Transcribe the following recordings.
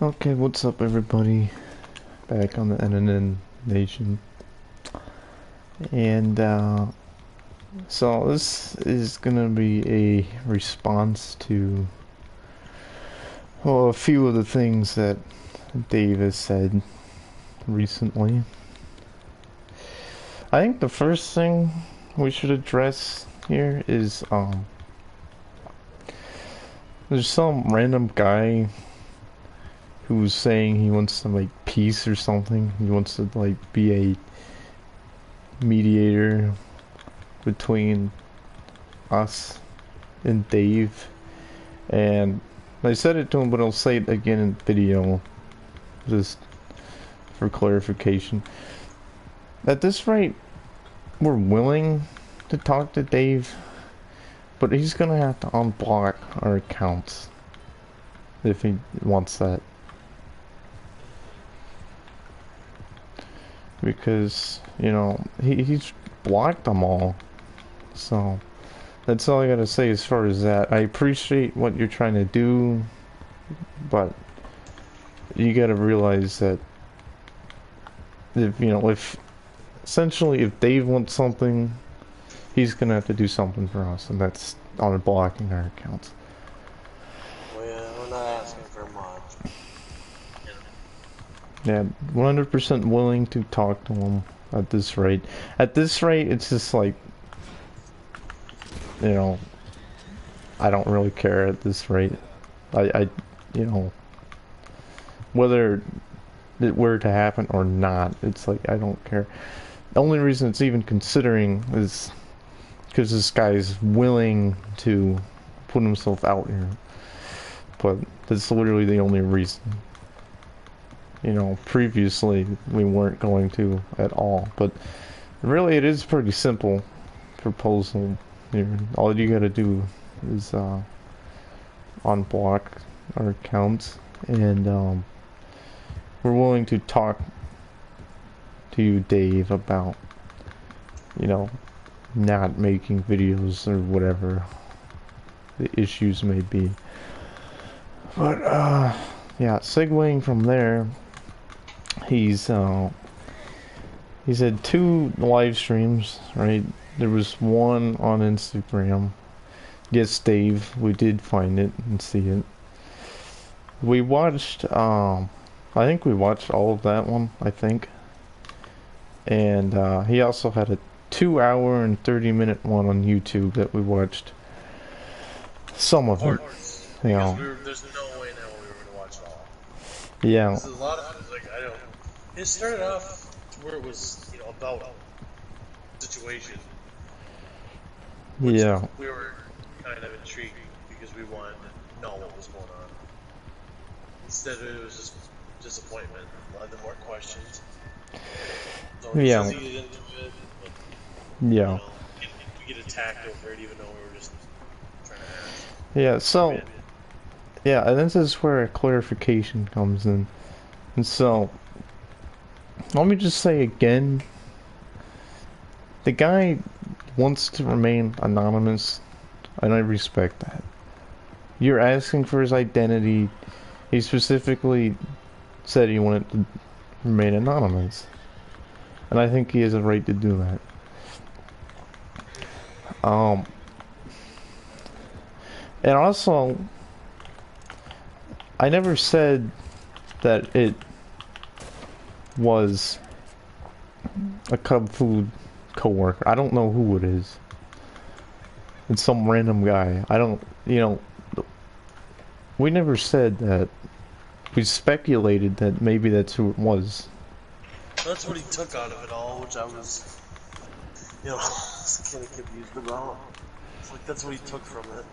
Okay, what's up everybody? Back on the NNN Nation. And so this is gonna be a response to a few of the things that Dave has said recently. I think the first thing we should address here is there's some random guy who's saying he wants to make peace or something. He wants to like be a mediator between us and Dave, and I said it to him, but I'll say it again in video just for clarification. At this rate, we're willing to talk to Dave, but he's gonna have to unblock our accounts if he wants that. Because, you know, he's blocked them all. So, that's all I gotta say as far as that. I appreciate what you're trying to do, but you gotta realize that if essentially if Dave wants something, he's gonna have to do something for us, and that's unblocking our accounts. Well, yeah, we're not asking for much. Yeah, 100% willing to talk to him at this rate. At this rate, it's just like, you know, I don't really care at this rate. You know, whether it were to happen or not, it's like, I don't care. The only reason it's even considering is because this guy's willing to put himself out here. But that's literally the only reason. You know, previously we weren't going to at all, but really it is pretty simple proposal here. All you gotta do is unblock our accounts, and we're willing to talk to you, Dave, about, you know, not making videos or whatever the issues may be. But yeah, segueing from there, he's had 2 live streams, right? There was one on Instagram. Yes, Dave, we did find it and see it. We watched, I think we watched all of that one, I think. And he also had a 2-hour and 30-minute one on YouTube that we watched some of it. You know. There's no way now we were gonna watch it all. Yeah. There's a lot of it, like, I don't. It started off where it was, you know, about situation. Yeah. We were kind of intrigued because we wanted to know what was going on. Instead, it was just disappointment. A lot of more questions. So yeah. Into it, but, yeah. You know, we get attacked over it, even though we were just trying to ask. Yeah. So. Yeah, and this is where a clarification comes in. And so, let me just say again, the guy wants to remain anonymous, and I respect that. You're asking for his identity. He specifically said he wanted to remain anonymous. And I think he has a right to do that. And also, I never said that it was a Cub Food coworker. I don't know who it is. It's some random guy. I don't, you know, we never said that. We speculated that maybe that's who it was. That's what he took out of it all, which I was, you know, kind of confused about. It's like that's what he took from it,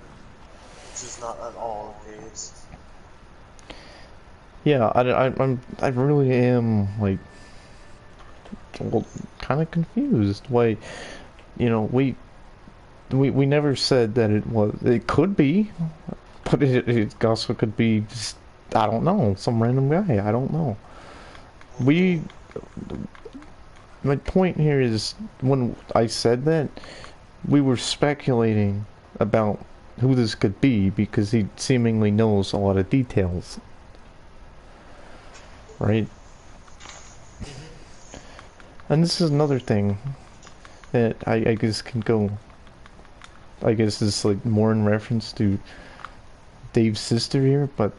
which is not at all the case. Yeah, I really am, like, well, kind of confused. Why, you know, we never said that it was. It could be, but it also could be just, I don't know, some random guy. I don't know. My point here is, when I said that, we were speculating about who this could be because he seemingly knows a lot of details. right? And this is another thing that I guess can go. I guess it's like more in reference to Dave's sister here, but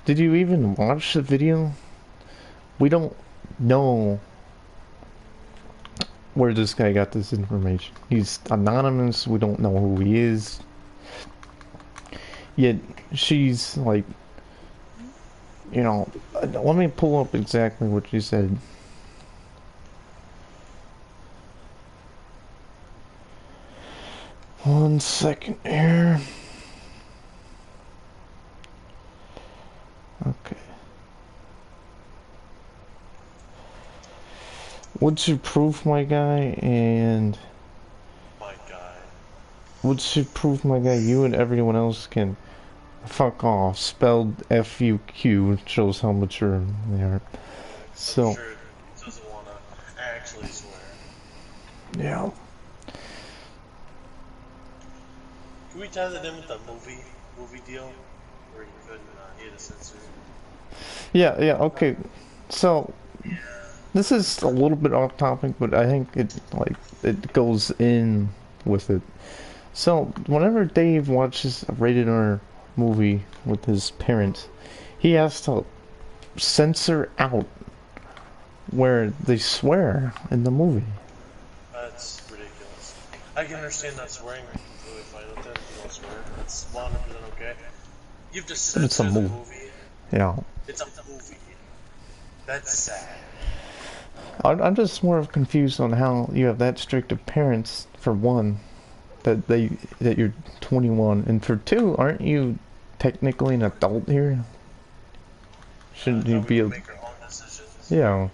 did you even watch the video? We don't know where this guy got this information. He's anonymous, we don't know who he is. Yet she's like, you know, let me pull up exactly what she said. One second here. Okay. What's your proof, my guy? And My guy. what's your proof, my guy? You and everyone else can fuck off. Spelled F-U-Q shows how mature they are. So, I'm sure he doesn't want to actually swear. yeah. Can we tie that in with the movie deal? Where you couldn't hit a censor? Yeah, okay. So, this is a little bit off topic, but I think it goes in with it. So, whenever Dave watches a rated R movie with his parents, he has to censor out where they swear in the movie. That's ridiculous. I can understand not swearing. I'm completely fine with that. If you don't swear, that's 100% okay. You have to censor the movie. Yeah. It's a movie. That's sad. I'm just more confused on how you have that strict of parents, for one, that you're 21, and for two, aren't you technically an adult here? Shouldn't you be make our own decisions? Yeah.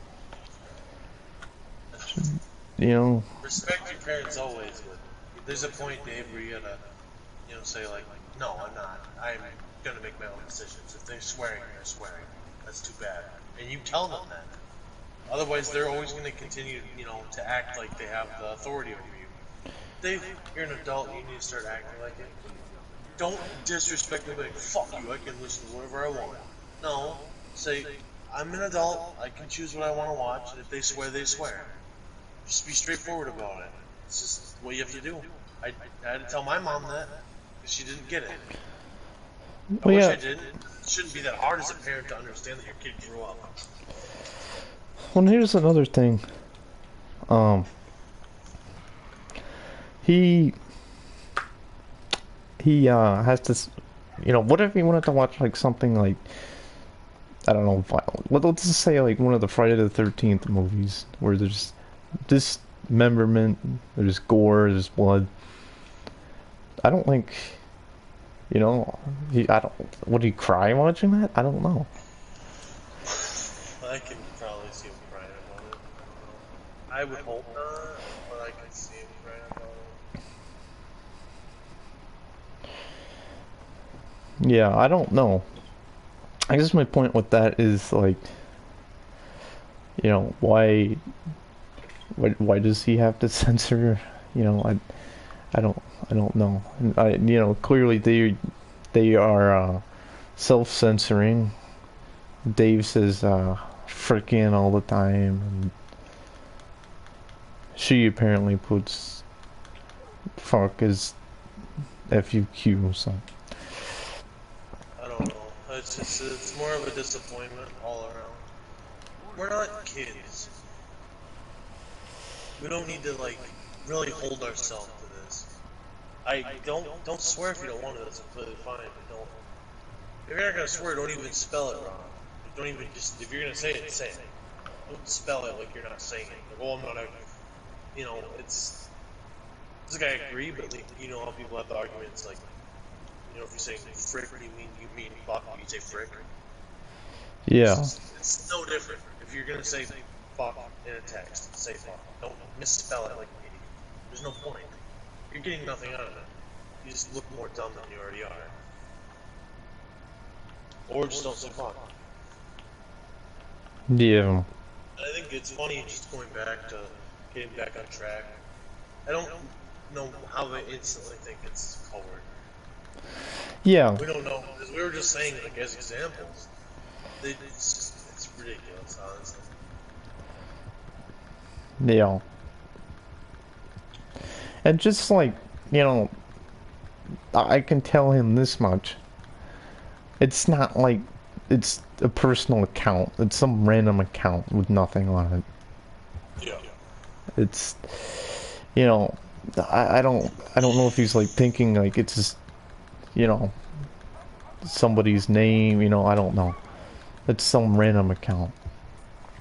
You know. Respect your parents always, but there's a point, Dave, where you gotta, say like, no, I'm not. I'm gonna make my own decisions. If they're swearing, they're swearing. That's too bad. And you tell them that. Otherwise, they're always gonna continue, to act like they have the authority over you. Dave, you're an adult. You need to start acting like it. Don't disrespect me, like, fuck you. I can listen to whatever I want. No, say, I'm an adult. I can choose what I want to watch. And if they swear, they swear. Just be straightforward about it. It's just what you have to do. I had to tell my mom that because she didn't get it. I wish I didn't. It shouldn't be that hard as a parent to understand that your kid grew up. Well, here's another thing. He has to, what if he wanted to watch like something like, I don't know, let's just say like one of the Friday the 13th movies where there's dismemberment, there's gore, there's blood. I don't think, would he cry watching that? I don't know. I can probably see him crying about it. I would hope not, but I can see him crying about it. Yeah, I don't know. I guess my point with that is like, why does he have to censor? I don't know. And clearly they are self-censoring. Dave says frickin' all the time, and she apparently puts fuck as F-U-Q, so. I don't know. It's more of a disappointment all around. We're not kids. We don't need to really hold ourselves to this. Don't swear if you don't want to. That's completely fine. But don't. If you're not gonna swear, don't even spell it wrong. Don't even if you're gonna say it, say it. Don't spell it like you're not saying it. Like, oh, I'm not a. It's. It's like I agree, but how people have the arguments like. If you're saying frick, you mean fuck, you say frick. Yeah. It's no different. If you're gonna say fuck in a text, say fuck. Don't misspell it like an idiot. There's no point. You're getting nothing out of it. You just look more dumb than you already are. Or just don't say fuck. Yeah. I think it's funny just getting back on track. I don't know how they instantly think it's forward. Yeah. We don't know, because we were just saying, as examples. It's ridiculous, honestly. You know, and just like, you know, I can tell him this much. It's not like it's a personal account. It's some random account with nothing on it. Yeah. It's, you know, I don't know if he's like thinking like it's just, you know, somebody's name. You know, I don't know. It's some random account.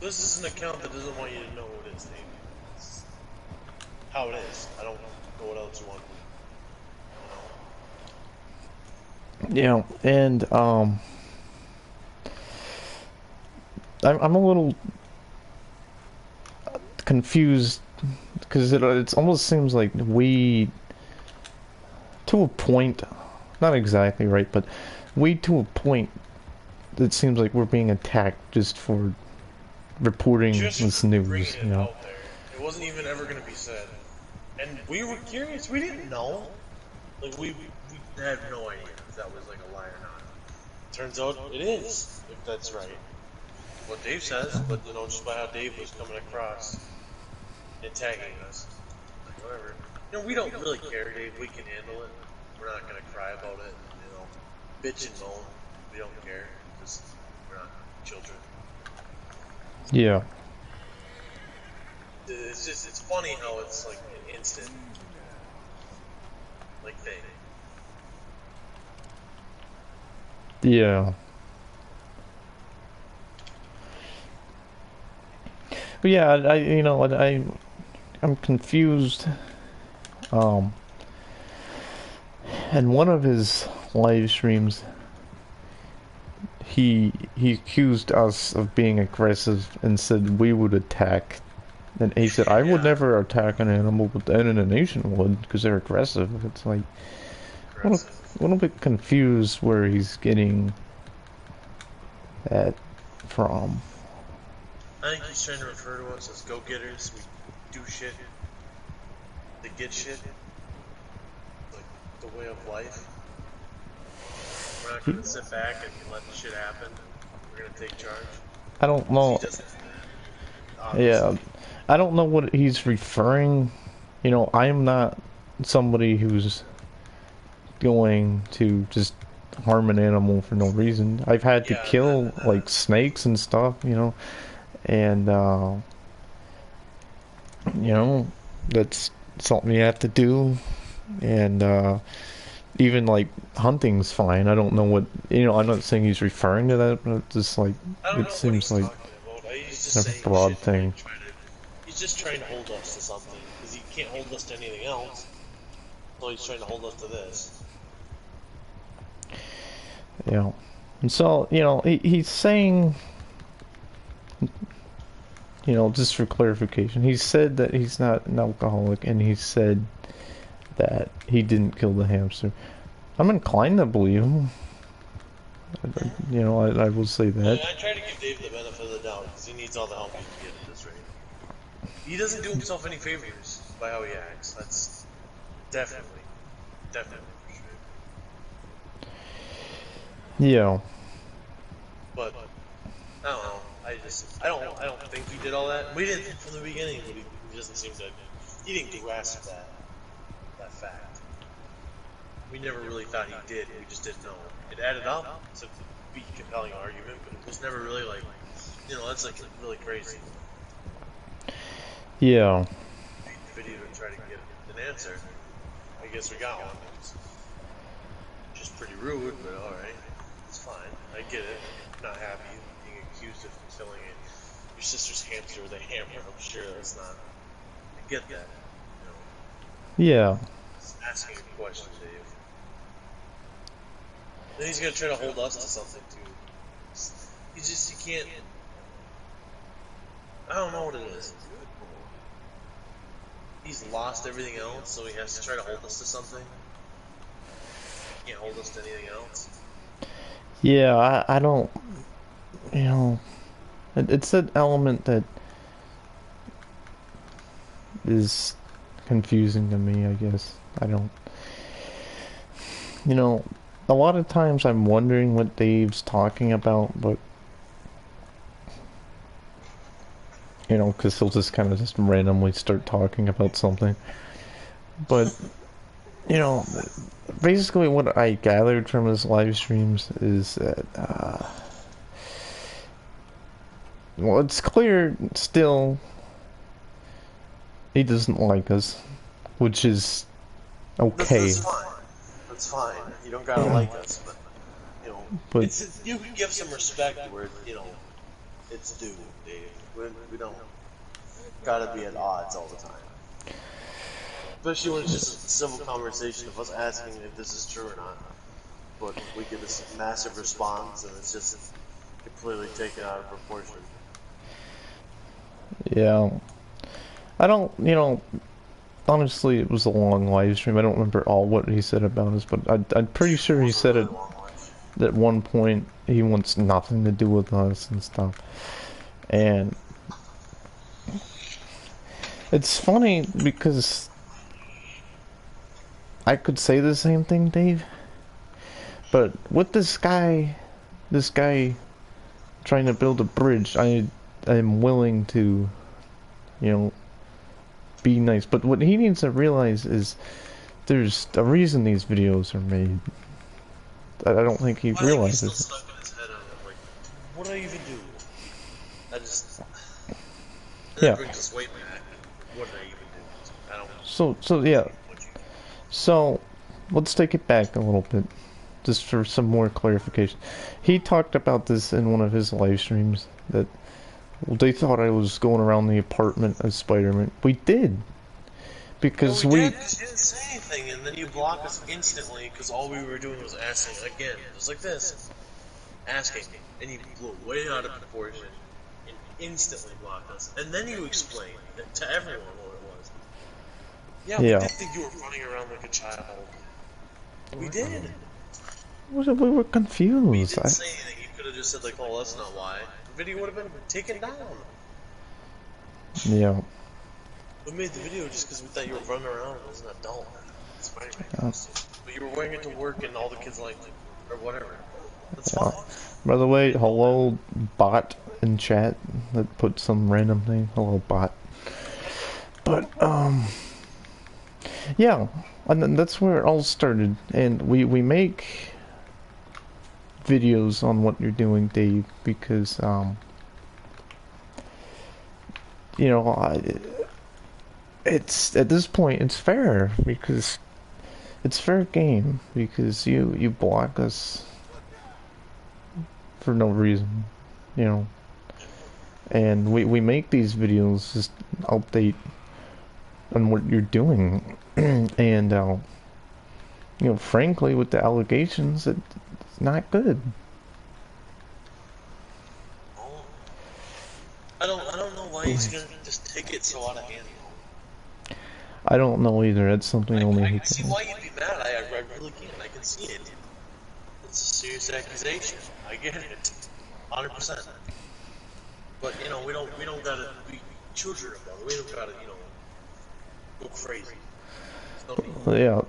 This is an account that doesn't want you to know what its name is. It's how it is. I don't know what else you want. You know, and I'm a little confused because it almost seems like we, to a point, not exactly right, but we to a point, it seems like we're being attacked just for reporting Just this bringing news, it you know. out there. It wasn't even ever going to be said. And we were curious. We didn't know. Like, we had no idea if that was like a lie or not. Turns out it is, if that's right. What Dave says, but you know, just by how Dave was coming across and tagging us. Like, whatever. You know, we don't really care, Dave. We can handle it. We're not going to cry about it. You know, bitch and moan. We don't care. Because we're not children. Yeah. It's just, it's funny how it's like an instant, like, thing. Yeah. But yeah, you know, I'm confused. Um, and one of his live streams, he accused us of being aggressive and said we would attack. And he said I would Yeah. never attack an animal, but the internet nation would because they're aggressive. It's like Aggressive. a little bit confused where he's getting that from. I think he's trying to refer to us as go-getters. We do shit to get shit. Like, the way of life. We're not gonna sit back and let the shit happen. We're gonna take charge. I don't know. He doesn't. Yeah, Obviously. I don't know what he's referring. You know, I'm not somebody who's going to just harm an animal for no reason. I've had to Yeah, kill like snakes and stuff, you know, and you know, that's something you have to do. And even like hunting's fine. I don't know what, you know. I'm not saying he's referring to that, but it's just like I don't it know what seems he's like talking about. He's just a saying broad shit to, thing. like, he's just trying to hold us to something. Because he can't hold us to anything else. So he's trying to hold us to this. You know, and so you know he's saying, you know, just for clarification, he said that he's not an alcoholic, and he said that he didn't kill the hamster. I'm inclined to believe him. You know, I will say that. I try to give Dave the benefit of the doubt because he needs all the help he can get at this rate. He doesn't do himself any favors by how he acts. That's definitely for sure. Yeah. But I don't know. I don't think he did all that. We didn't from the beginning, but he doesn't seem to. He didn't grasp that fact. We never really thought he did. We just didn't know. It added up to be a compelling argument, but it was never really like, you know, that's like really crazy. Yeah. The video to try to get an answer. I guess we got one. It's just pretty rude, but alright. It's fine. I get it. I'm not happy being accused of killing your sister's hamster with a hammer. I'm sure that's not. I get that. You know, Yeah. it's asking a question, Dave. Then he's gonna try to hold us to something too. He can't. I don't know what it is. He's lost everything else, so he has to try to hold us to something. He can't hold us to anything else. Yeah, I don't, you know, it's an element that is confusing to me, I guess. I don't, you know, a lot of times I'm wondering what Dave's talking about, but because he'll just kind of just randomly start talking about something. But you know, basically what I gathered from his live streams is that well, it's clear still he doesn't like us, which is okay. That's fine. That's fine. You don't gotta like us, but you know, But you can give some respect where it's due, Dave. We don't gotta be at odds all the time. Especially when it's just a civil conversation of us asking if this is true or not. But we get this massive response, and it's just completely taken out of proportion. yeah, I don't, honestly, it was a long live stream. I don't remember all what he said about us, but I'm pretty sure he said it at one point he wants nothing to do with us and stuff. And it's funny because I could say the same thing, Dave, but with this guy trying to build a bridge, I'm willing to, be nice. But what he needs to realize is there's a reason these videos are made. I don't think he realizes. He's still stuck in his head of like, what do I even do? That brings us way back. What did I even do? I don't. So yeah. So let's take it back a little bit, just for some more clarification. He talked about this in one of his live streams that they thought I was going around the apartment as Spider-Man. We did. Because we did, because you didn't say anything, and then you blocked us instantly, because all we were doing was asking again, just like this. Asking, and you blew way out of proportion, and instantly blocked us. And then you explained to everyone what it was. Yeah, we did think you were running around like a child. We did. We were confused. We didn't say anything. You could have just said like, oh, that's not why. The video would have been taken down. Yeah. We made the video just because we thought you were running around as an adult. Spider-Man costume. But you were wearing it to work and all the kids liked it. Or whatever. That's fine. By the way, hello bot in chat that put some random thing. Hello bot. But, yeah. And then that's where it all started. And we make videos on what you're doing, Dave, because, it's at this point it's fair because it's fair game because you block us for no reason, and we make these videos just update on what you're doing, and frankly with the allegations it's not good. I don't know why he's gonna just take it so out of hand. I don't know either. That's something only he can. I can see why you'd be mad. I really can. I can see it. It's a serious accusation. I get it, 100%. But we don't gotta be children about it. We don't gotta go crazy. Yeah.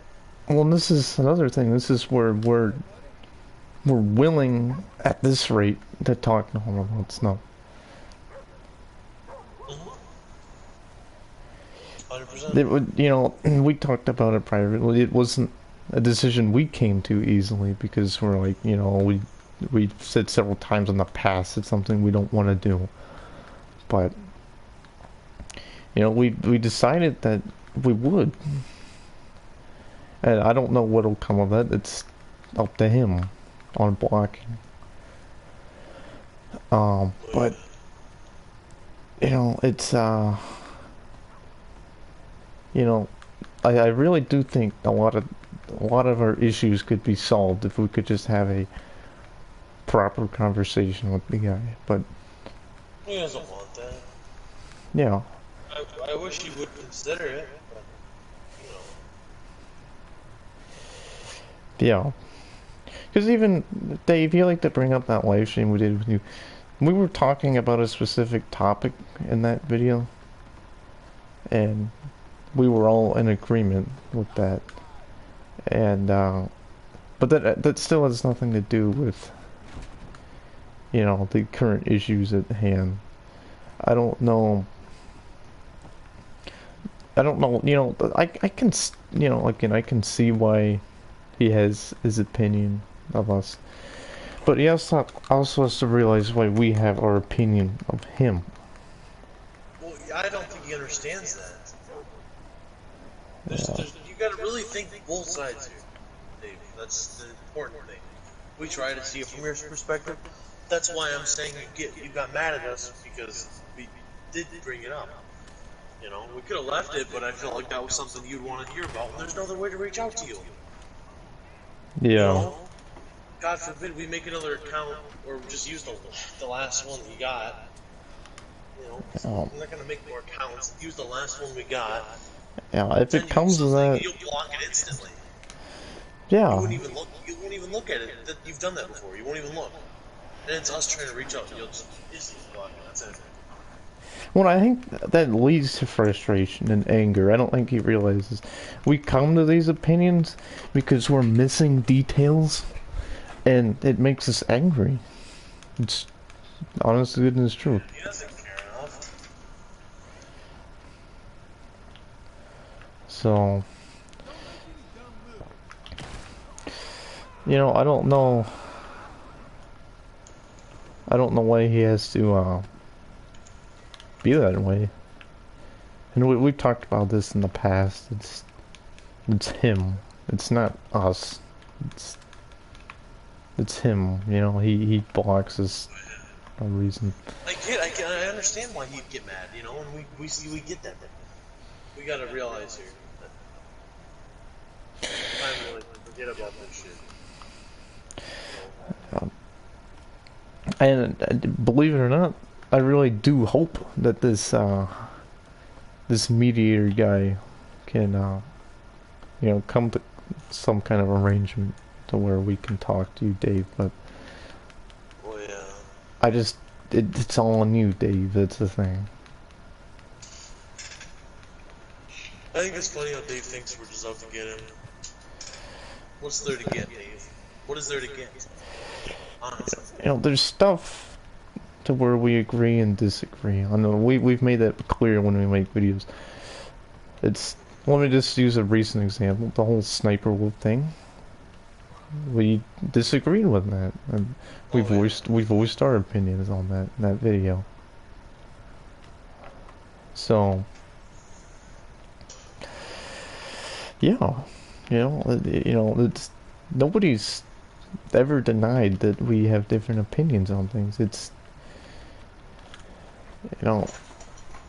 Well, this is another thing. This is where we're willing at this rate to talk normal about stuff. 100%. It would, we talked about it privately. It wasn't a decision we came to easily because we're like, we said several times in the past it's something we don't want to do. But we decided that we would. And I don't know what'll come of it. It's up to him on blocking. But it's I really do think a lot of our issues could be solved if we could just have a proper conversation with the guy. But he doesn't want that. Yeah. I wish he would consider it, but Yeah. Because even Dave, you like to bring up that live stream we did with you. We were talking about a specific topic in that video, and we were all in agreement with that, and but that still has nothing to do with the current issues at hand. I don't know I don't know, you know, I can, you know, again, I can see why he has his opinion of us. But he also has to realize why we have our opinion of him. Well, I don't think he understands that. Yeah. You gotta really think both sides here, Dave. That's the important thing. We try to see it from your perspective. That's why I'm saying you got mad at us because we did bring it up. You know, we could have left it, but I felt like that was something you'd want to hear about, and there's no other way to reach out to you. You Yeah. know, God forbid we make another account or just use the last one we got. You know, I'm not gonna make more accounts. Use the last one we got. Yeah, if it Send you comes to something, that, you'll block it instantly. You yeah. wouldn't even look. You won't even look at it. You've done that before. You won't even look. And it's us trying to reach out. You'll just instantly block it. That's it. Well, I think that leads to frustration and anger. I don't think he realizes. We come to these opinions because we're missing details, and it makes us angry. It's honest to goodness truth. He doesn't care enough. So, you know, I don't know. I don't know why he has to be that way. And we've talked about this in the past. It's him. It's not us. It's him. You know, he blocks us for no reason. I understand why he'd get mad. You know, and we get that. We gotta realize here that time to like forget about this shit. And believe it or not, I really do hope that this mediator guy can you know, come to some kind of arrangement to where we can talk to you, Dave. But Well, yeah. I just it's all on you, Dave. That's the thing. I think it's funny how Dave thinks we're just out to get him. What's there to get, Dave? What is there to get? Honestly. You know, there's stuff to where we agree and disagree. I know we've made that clear when we make videos. It's let me just use a recent example. The whole sniper wolf thing. We disagreed with that, and we voiced our opinions on that in that video. So yeah, you know, it's nobody's ever denied that we have different opinions on things. It's, you know,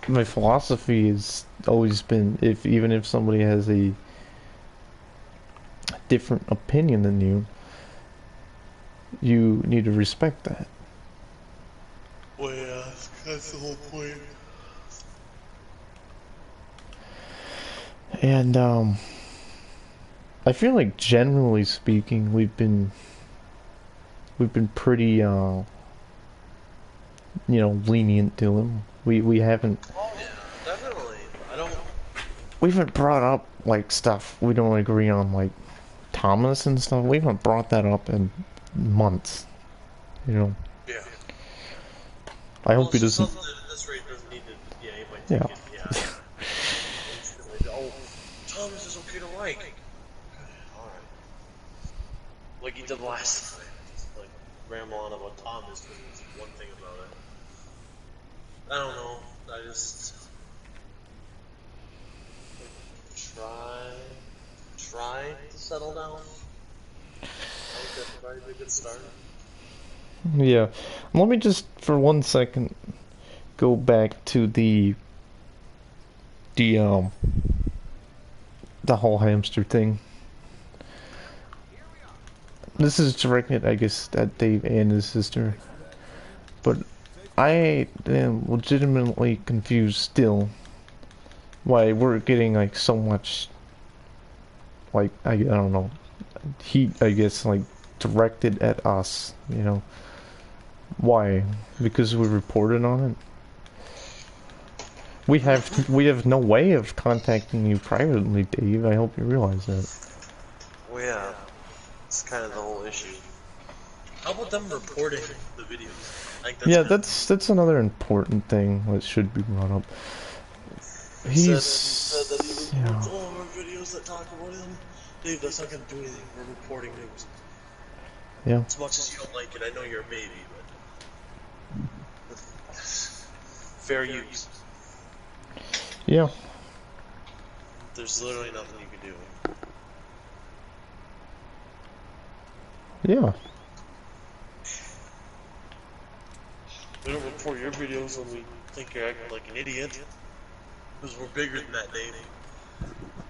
my philosophy has always been even if somebody has a different opinion than you need to respect that. Well, yeah, that's the whole point. And I feel like generally speaking, we've been pretty you know, lenient to him. We haven't. Oh yeah, definitely. We haven't brought up like stuff we don't agree on, like Thomas and stuff. We haven't brought that up in months. You know. Yeah. I hope he doesn't. Something that at this rate doesn't need to. Yeah, he might Yeah. take it. Yeah. Instantly, oh, Thomas is okay to like. All right. Like he did last time. Just like ramble on about Thomas because it's one thing about it. I don't know. I just try to settle down. I think that's probably a good start. Yeah. Let me just for 1 second go back to the whole hamster thing. This is directed, I guess, at Dave and his sister. But I am legitimately confused still why we're getting like so much, like I don't know, heat, I guess, like directed at us, you know. Why? Because we reported on it? We have no way of contacting you privately, Dave. I hope you realize that. Well, yeah, it's kind of the whole issue. How about them reporting the videos? Like Yeah, that's another important thing that should be brought up. Said that he He's, reports all of our videos that talk about him. Dave, that's not gonna do anything. We're reporting news. yeah, As much as you don't like it, I know you're a baby, but fair use. yeah, There's literally nothing you can do. yeah. We don't report your videos when we think you're acting like an idiot. Because we're bigger than that, Dave.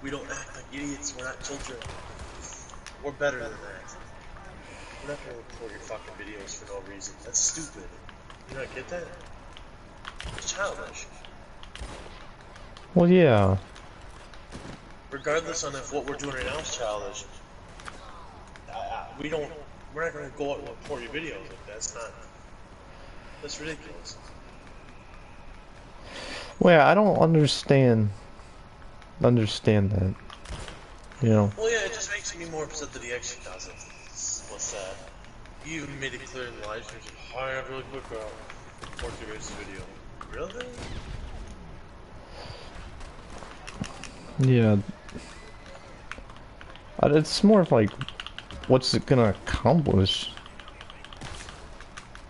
We don't act like idiots. We're not children. We're better than that. We're not gonna report your fucking videos for no reason. That's stupid. You not get that? It's childish. Well, yeah. Regardless on if what we're doing right now is childish, we're not gonna go out and report your videos. Like, that's ridiculous. Well, yeah, I don't understand that. You know. Well, yeah, it just makes me more upset that he actually does it. It's what's sad. You even made it clear in the live stream. Hi, I'm really quick. Report your video. Really? Yeah. It's more of like, what's it gonna accomplish?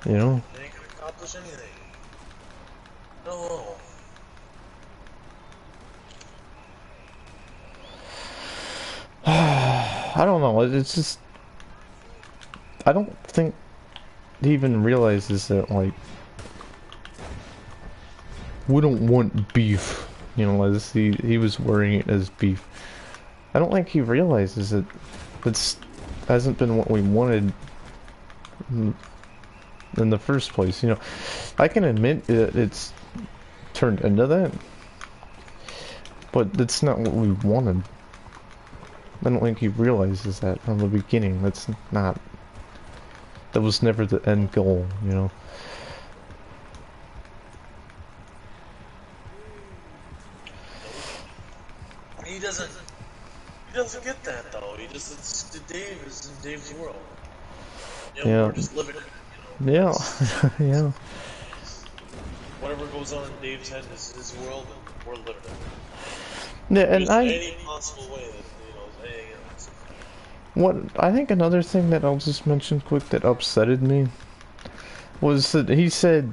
You know? It ain't gonna accomplish anything. No. I don't know. It's just, I don't think he even realizes that, like, we don't want beef. You know, as he was wording it as beef. I don't think he realizes that it's hasn't been what we wanted in the first place. You know, I can admit it's turned into that, but it's not what we wanted. I don't think he realizes that from the beginning. That was never the end goal, you know. He doesn't get that though. It's Dave is in Dave's world. You know, Yeah. we're just living it. You know? Yeah, yeah. Whatever goes on in Dave's head is his world, and we're living it. Yeah, and There's any possible way that anything else. what I think another thing that I'll just mention quick that upsetted me was that he said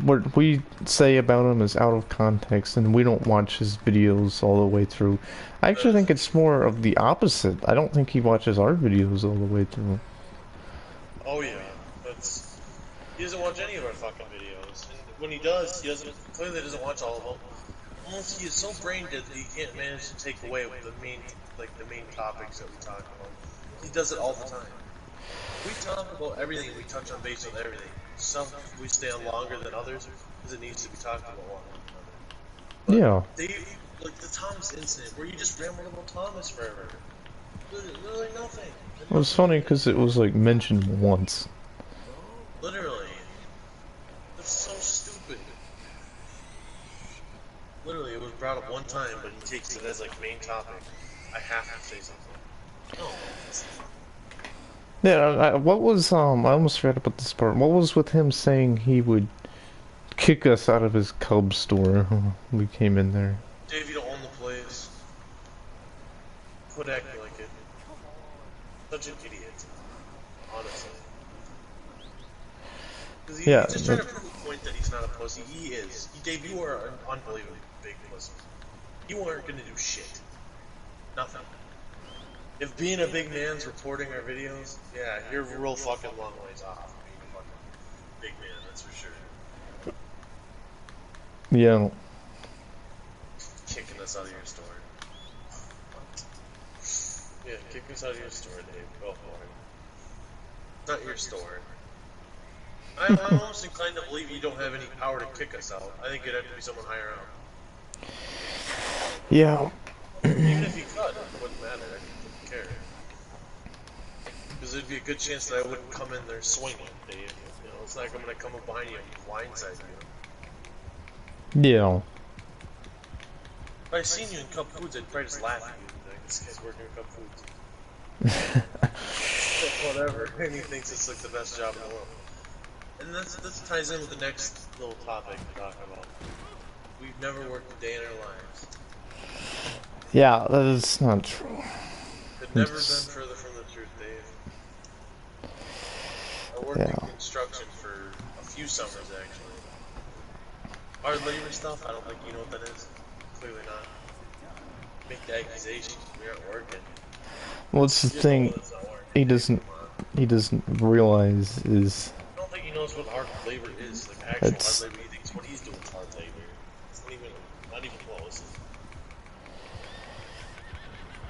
what we say about him is out of context and we don't watch his videos all the way through. I actually think it's more of the opposite. I don't think he watches our videos all the way through. Oh yeah, he doesn't watch any of our fucking videos. And when he does, he clearly doesn't watch all of them. Almost he is so brain dead that he can't manage to take away the main topics that we talk about. He does it all the time. We talk about everything. We touch on base with everything. Some we stay on longer than others because it needs to be talked about one another. Yeah. Dave, like the Thomas incident, where you just rambled about Thomas forever. Literally nothing. It was funny because it was like mentioned once. Literally. That's so stupid. Literally, it was brought up one time, but he takes it as like main topic. I have to say something. No. Yeah, what was, I almost forgot about this part. What was with him saying he would kick us out of his Cub store when we came in there? Dave, you don't own the place. Quit acting like it. Such an idiot. Honestly. Because he's just trying to prove a point that he's not a pussy. He is. Dave, you are an unbelievably big pussy. You aren't gonna do shit. Nothing. If being a big man's reporting our videos, yeah, you're a real fucking long ways off being a fucking big man, that's for sure. Yeah. Kicking us out of your store. Yeah, kick us out of your store, Dave. Go for it. Not your store. I'm almost inclined to believe you don't have any power to kick us out. I think it'd have to be someone higher up. Yeah. Even if you could, it wouldn't matter. I wouldn't care. Because there'd be a good chance that I wouldn't come in there swinging, Dave. You know, it's not like I'm gonna come up behind you and blindside you. Yeah. If I'd seen you in Cup Foods, I'd probably just laugh at you. Like, this guy's working at Cup Foods. Whatever. And he thinks it's like the best job in the world. And this ties in with the next little topic to talk about. We've never worked a day in our lives. Yeah, that is not true. Could never been It's further from the truth, Dave. I worked in yeah. construction for a few summers, actually. Hard labor stuff, I don't think you know what that is. Clearly not. Make the accusation. We aren't working. What's the You just know thing that it's not working, he Dave. doesn't Come on. he doesn't realize is I don't think he knows what hard labor is. Like actual hard it's labor. He thinks what he's doing is hard labor. It's not even close.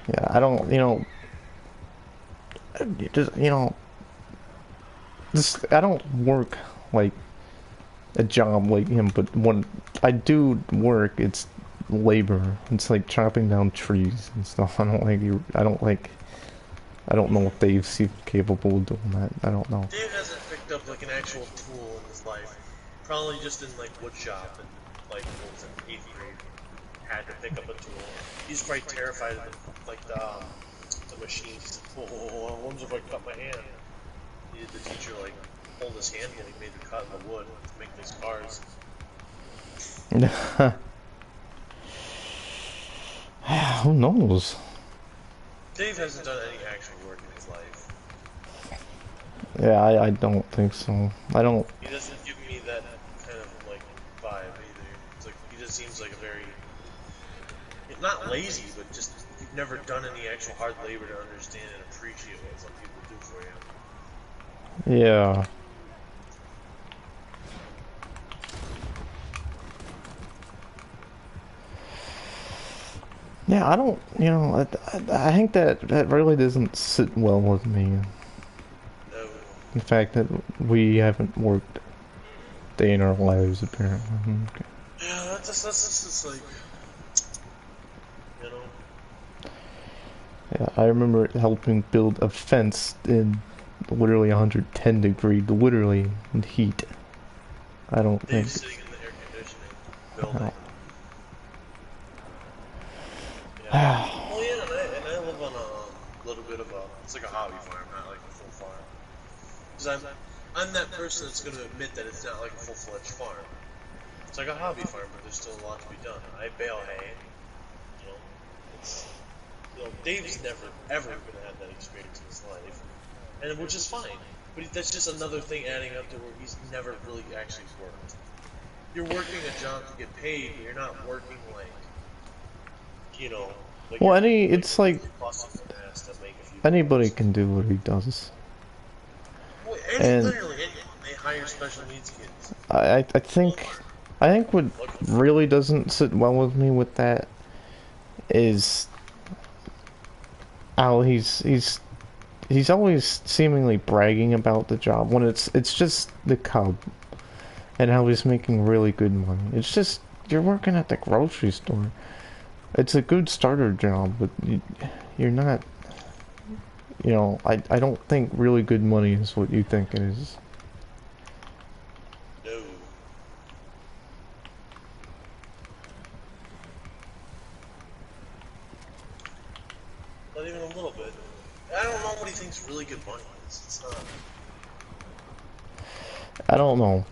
yeah, I don't just this I don't work like a job like him, but when I do work, it's labor. It's like chopping down trees and stuff. I don't know if Dave's even capable of doing that. I don't know. Dave hasn't picked up like an actual tool in his life. Probably just in like wood shop and like what was it, 8th grade. Had to pick up a tool. He's probably terrified of the machines. Oh, what if I cut my hand? He had the teacher like hold his hand while he made the cut in the wood to make these cars. Who knows? Dave hasn't done any actual work in his life. Yeah, I don't think so. I don't. He doesn't give me that kind of like vibe either. It's like he just seems like a very not lazy, but just you've never done any actual hard labor to understand and appreciate what some people do for you. Yeah. Yeah, I don't. I think that really doesn't sit well with me. No. The fact that we haven't worked a day in our lives, apparently. Okay. Yeah, that's just like, you know. Yeah, I remember helping build a fence in literally 110 degree, literally in heat. I don't think. Dave's sitting in the air conditioning Oh. building. Yeah. Well, yeah, and I live on a little bit of it's like a hobby farm, not like a full farm. Because I'm that person that's going to admit that it's not like a full-fledged farm. It's like a hobby farm, but there's still a lot to be done. I bale hay, you know. It's, Dave's never, ever going to have that experience in his life, and which is fine. But that's just another thing adding up to where he's never really actually worked. You're working a job to get paid, but you're not working like, like Well, you're it's like really busting your ass to make a few anybody bucks. can do what he does, Well, and literally anyone. They hire special needs kids. I think what really doesn't sit well with me with that is how he's always seemingly bragging about the job when it's just the cub and how he's making really good money. It's just you're working at the grocery store. It's a good starter job, but you're not. I don't think really good money is what you think it is. No. Not even a little bit. I don't know what he thinks really good money is. It's not. I don't know.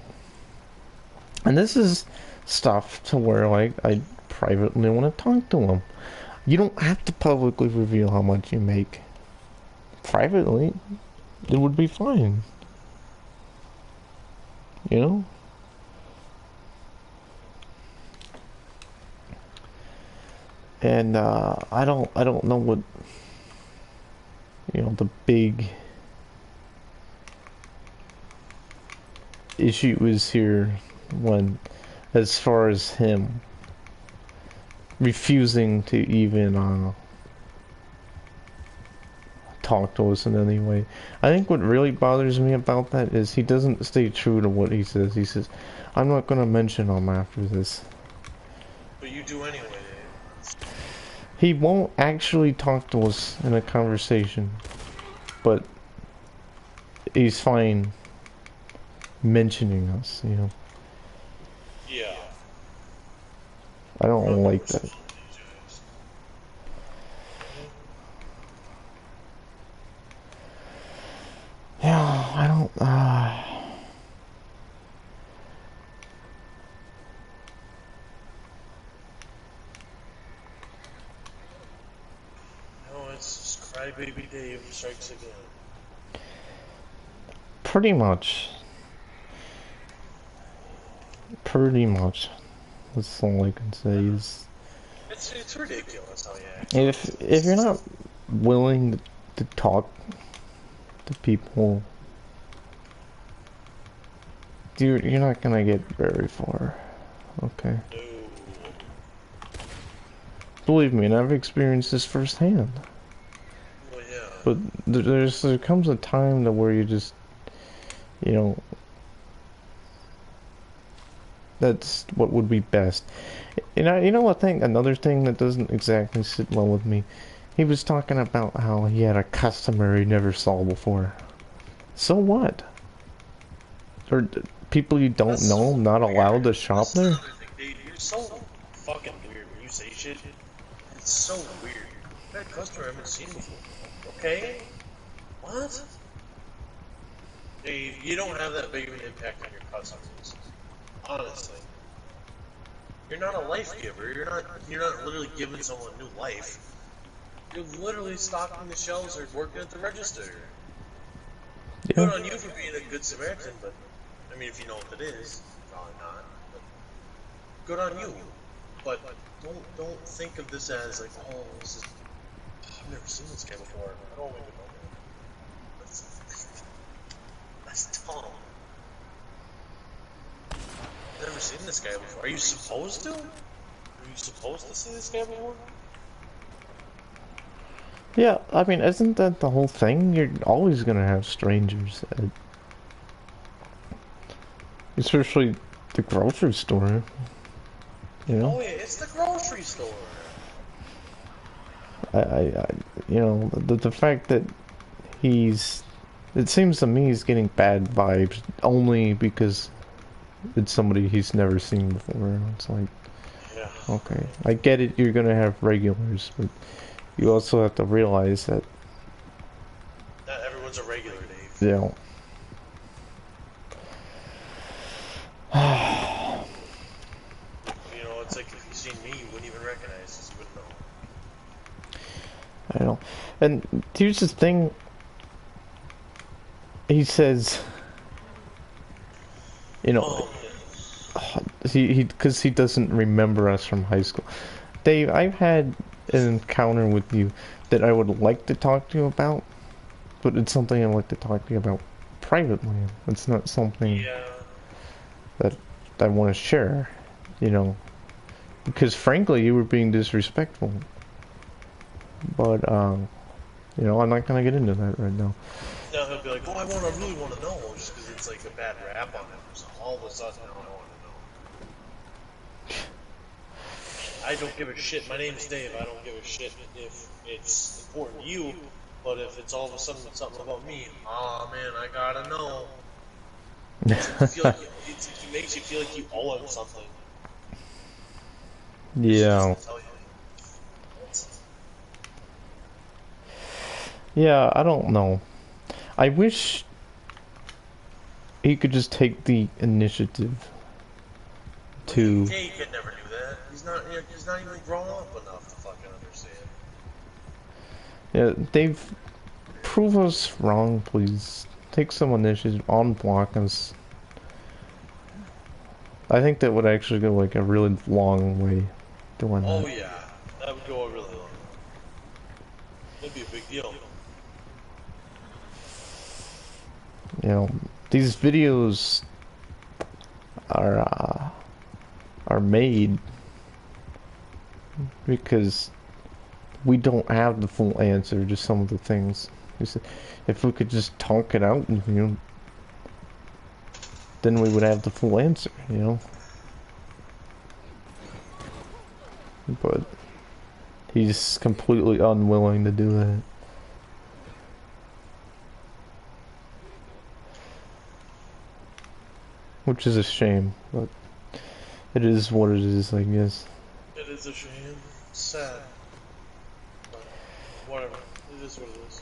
And this is stuff to where like I privately want to talk to him. You don't have to publicly reveal how much you make. Privately, it would be fine. You know? And I don't know what the big issue is here when as far as him refusing to even talk to us in any way. I think what really bothers me about that is he doesn't stay true to what he says. He says, I'm not going to mention him after this. But you do anyway. He won't actually talk to us in a conversation, but he's fine mentioning us, Yeah. I don't like that. Yeah, I don't, Cry Baby Dave strikes again. Pretty much. Pretty much. That's all I can say is... It's ridiculous how you act. If you're not willing to talk to people, dude, you're not gonna get very far. Okay. No. Believe me, and I've experienced this firsthand. Well, yeah. But there comes a time to where you just, you know, that's what would be best. You know what thing? Another thing that doesn't exactly sit well with me. He was talking about how he had a customer he never saw before. So what? Or people you don't That's know so not weird. allowed to shop That's there? another thing, Dave. You're so fucking weird when you say shit. It's so weird. That customer I haven't seen before. Okay? What? Dave, you don't have that big of an impact on your customers. Honestly. You're not a life giver. You're not literally giving someone new life. You're literally stocking the shelves or working at the register. Good Yeah. on you for being a good Samaritan, but I mean, if you know what it is, probably not. But good on you. But don't think of this as like, oh, this is. I've never seen this guy before. I don't even know him. That's dumb. I've never seen this guy before. Are you supposed to? Are you supposed to see this guy before? Yeah, I mean, isn't that the whole thing? You're always gonna have strangers especially the grocery store, you know? Oh yeah, it's the grocery store. You know, the fact that it seems to me he's getting bad vibes only because it's somebody he's never seen before. It's like, Yeah. okay, I get it, you're gonna have regulars, but you also have to realize that, Not everyone's a regular, Dave. you know, You know, it's like if you seen me, you wouldn't even recognize us. You wouldn't know. I don't know. And here's the thing, he says, you know, Oh, because he doesn't remember us from high school. Dave, I've had an encounter with you that I would like to talk to you about, but it's something I'd like to talk to you about privately. It's not something yeah. that I want to share, you know, because frankly, you were being disrespectful. But, you know, I'm not going to get into that right now. Now he'll be like, oh, I really want to know, just because it's like a bad rap on him. So all of a sudden, now I want to know. I don't give a shit. My name's Dave. I don't give a shit if it's important to you, but if it's all of a sudden something about me, oh man, I gotta know. It makes you feel like you owe him something. Yeah. Tell you. Yeah, I don't know. I wish he could just take the initiative to... Dave could never do that. He's not even grown up enough to fucking understand. Yeah, Dave, prove us wrong, please. Take some initiative, unblock us. I think that would actually go like a really long way doing that. Oh yeah, that would go a really long way. That'd be a big deal. You know, these videos are made because we don't have the full answer to some of the things. If we could just talk it out, you know, then we would have the full answer, you know. But he's completely unwilling to do that. Which is a shame, but it is what it is, I guess. It is a shame. It's sad. But whatever. It is what it is.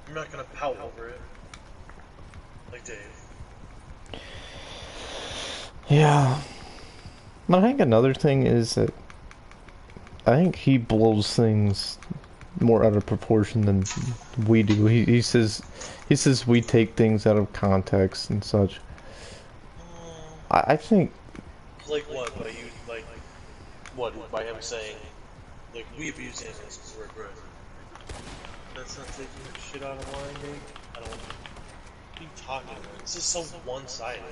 I'm not gonna pout over it. Like Dave. Yeah. But I think another thing is that I think he blows things more out of proportion than we do. He says we take things out of context and such. I think Like what? By you, like, what? By him saying, like, we abuse animals because we're aggressive. That's not taking shit out of line, dude. I don't. What are you talking about? This is so one-sided.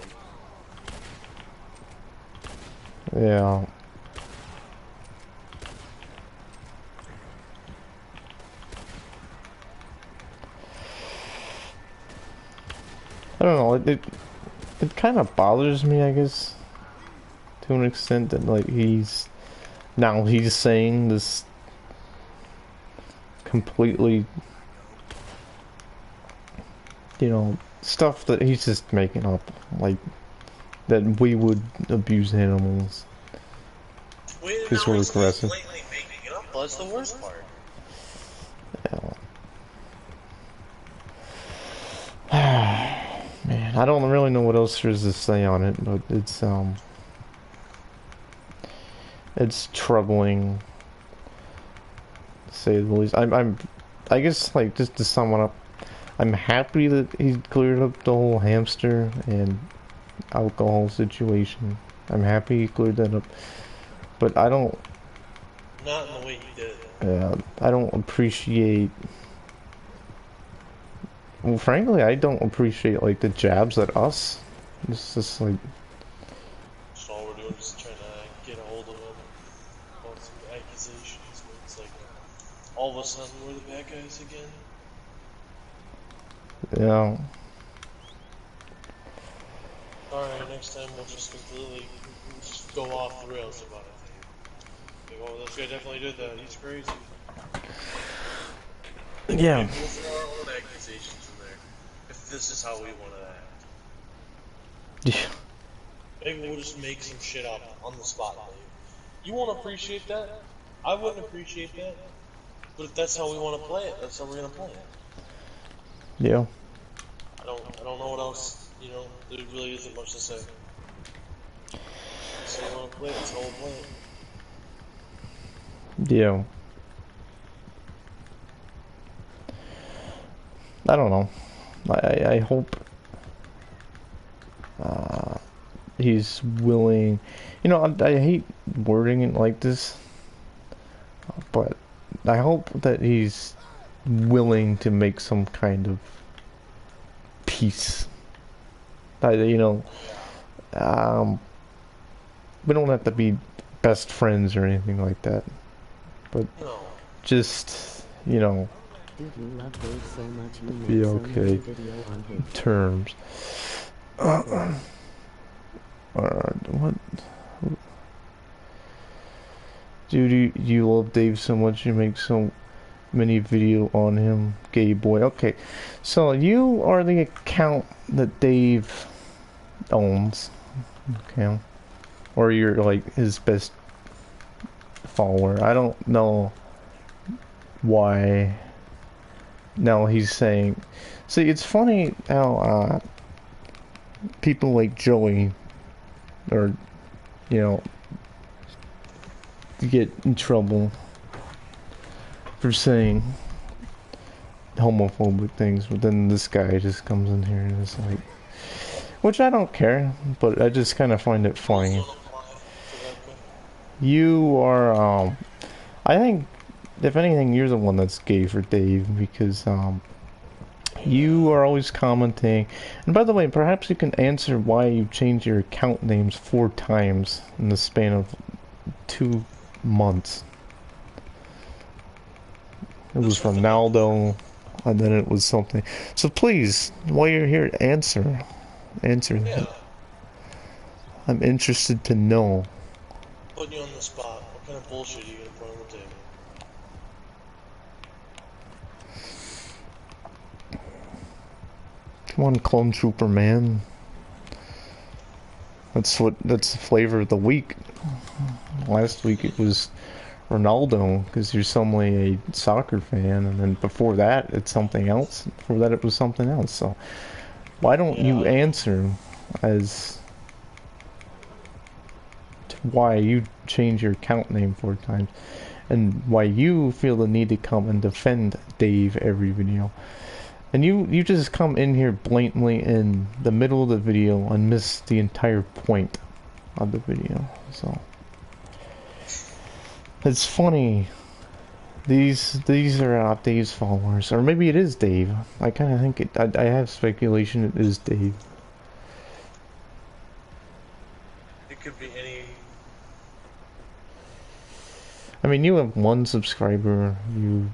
yeah. I don't know. It kind of bothers me, I guess, to an extent that like he's saying this completely, you know, stuff that he's just making up, like that we would abuse animals because we're aggressive. Blatantly making it up. Well, that's the worst part. Yeah. Man, I don't really know what else there is to say on it, but it's troubling, to say the least. I guess, like, just to sum it up, I'm happy that he cleared up the whole hamster and alcohol situation. I'm happy he cleared that up, but I don't. Not in the way he did it. Yeah, I don't appreciate. Well, frankly, I don't appreciate like the jabs at us. It's just like. So all we're doing is trying to get a hold of him on some accusations. But it's like all of a sudden we're the bad guys again. Yeah. Alright, next time we'll just completely just go off the rails about it. Like, oh, this guy definitely did that. He's crazy. Yeah. We'll throw our own accusations in there. If this is how we want to act. Yeah. Maybe we'll just make some shit up on the spot, Dave. You won't appreciate that. I wouldn't appreciate that. But if that's how we want to play it, that's how we're gonna play it. Yeah. I don't know what else. You know, there really isn't much to say. So you want to play it, that's how we'll play it. Yeah. I don't know. I hope he's willing. You know, I hate wording it like this, but I hope that he's willing to make some kind of peace. You know, we don't have to be best friends or anything like that, but No. just, you know, Did you love Dave so much you be made so okay many video on his terms. What? Dude, you love Dave so much you make so many video on him, gay boy. Okay, so you are the account that Dave owns, okay? Or you're like his best follower. I don't know why. Now he's saying, see, it's funny how people like Joey, or you know, get in trouble for saying homophobic things, but then this guy just comes in here and is like, which I don't care, but I just kind of find it funny. You are, I think, if anything, you're the one that's gay for Dave, because, you are always commenting. And by the way, perhaps you can answer why you changed your account names 4 times in the span of 2 months. It was Ronaldo, and then it was something. So please, while you're here, answer. Answer that. I'm interested to know. Putting you on the spot. What kind of bullshit are you gonna put on the table? Come on, Clone Trooper, man. That's the flavor of the week. Last week it was Ronaldo, because you're suddenly a soccer fan, and then before that it's something else. Before that it was something else. So why don't you answer as to why you change your account name 4 times, and why you feel the need to come and defend Dave every video. And you just come in here blatantly in the middle of the video and miss the entire point of the video. So it's funny. These are not Dave's followers, or maybe it is Dave. I kind of think it. I have speculation it is Dave. It could be any. I mean, you have 1 subscriber. You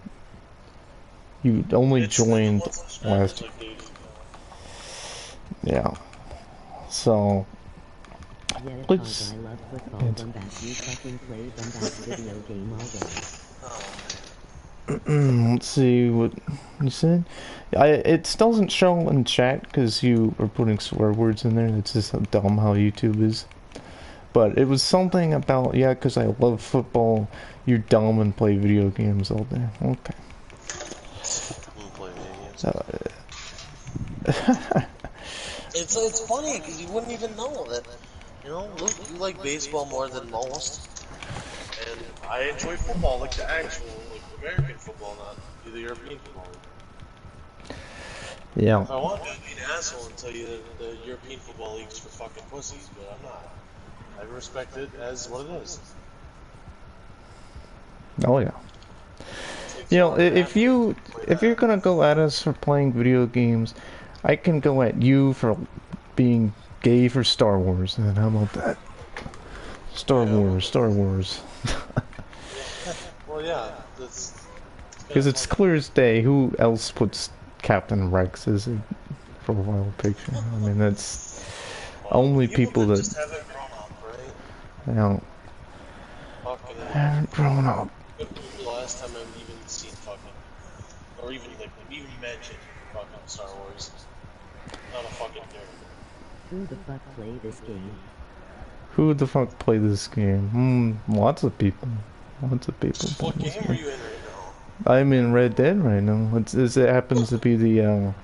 only joined last. Yeah. So. Yeah, Let's. I love football. Bombast, you fucking play Bombast video game all day. Let's see what you said. It still doesn't show in chat because you are putting swear words in there. That's just how dumb how YouTube is. But it was something about, yeah, because I love football. You're dumb and play video games all day. Okay. Play video games. Uh, It's funny because you wouldn't even know that. You know, look, you like baseball more than most, and I enjoy football, like the actual, like American football, not the European football. yeah. If I want to be an asshole and tell you that the European football league's for fucking pussies, but I'm not. I respect it as what it is. Oh yeah. You know, if you're gonna go at us for playing video games, I can go at you for being gay for Star Wars. And how about that? Star Wars. Well, yeah, that's Because it's clear as day. Who else puts Captain Rex as a profile picture? I mean, that's only people that just haven't grown up, right? you know, Fucking. haven't grown up. The last time I've even seen fucking, or even like even mentioned fucking Star Wars. Not a fucking character. Who the fuck play this game? Who the fuck play this game? Lots of people. Lots of people play What this game are game. you in right now? I'm in Red Dead right now. It happens to be the,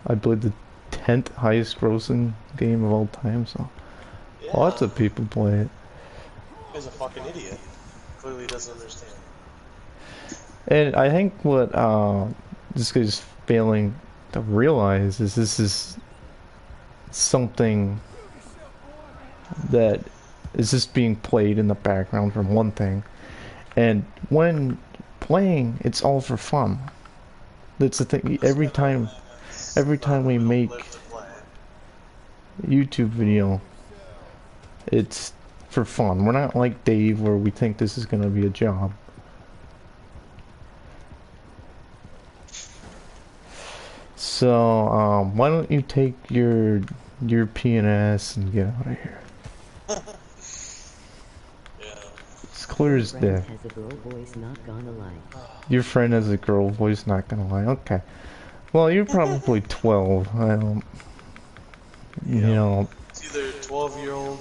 I believe the 10th highest grossing game of all time, so Yeah. lots of people play it. He's a fucking idiot. Clearly doesn't understand. And I think what this guy's failing to realize is this is something that is just being played in the background for one thing, and when playing, it's all for fun. That's the thing. Every time we make YouTube video, it's for fun. We're not like Dave where we think this is gonna be a job. So, why don't you take your European ass and get out of here? Yeah. It's clear as day. Has a girl voice, not gonna lie. Your friend has a girl voice, not gonna lie. Okay. Well, you're probably 12. I don't. You know. It's either 12-year-old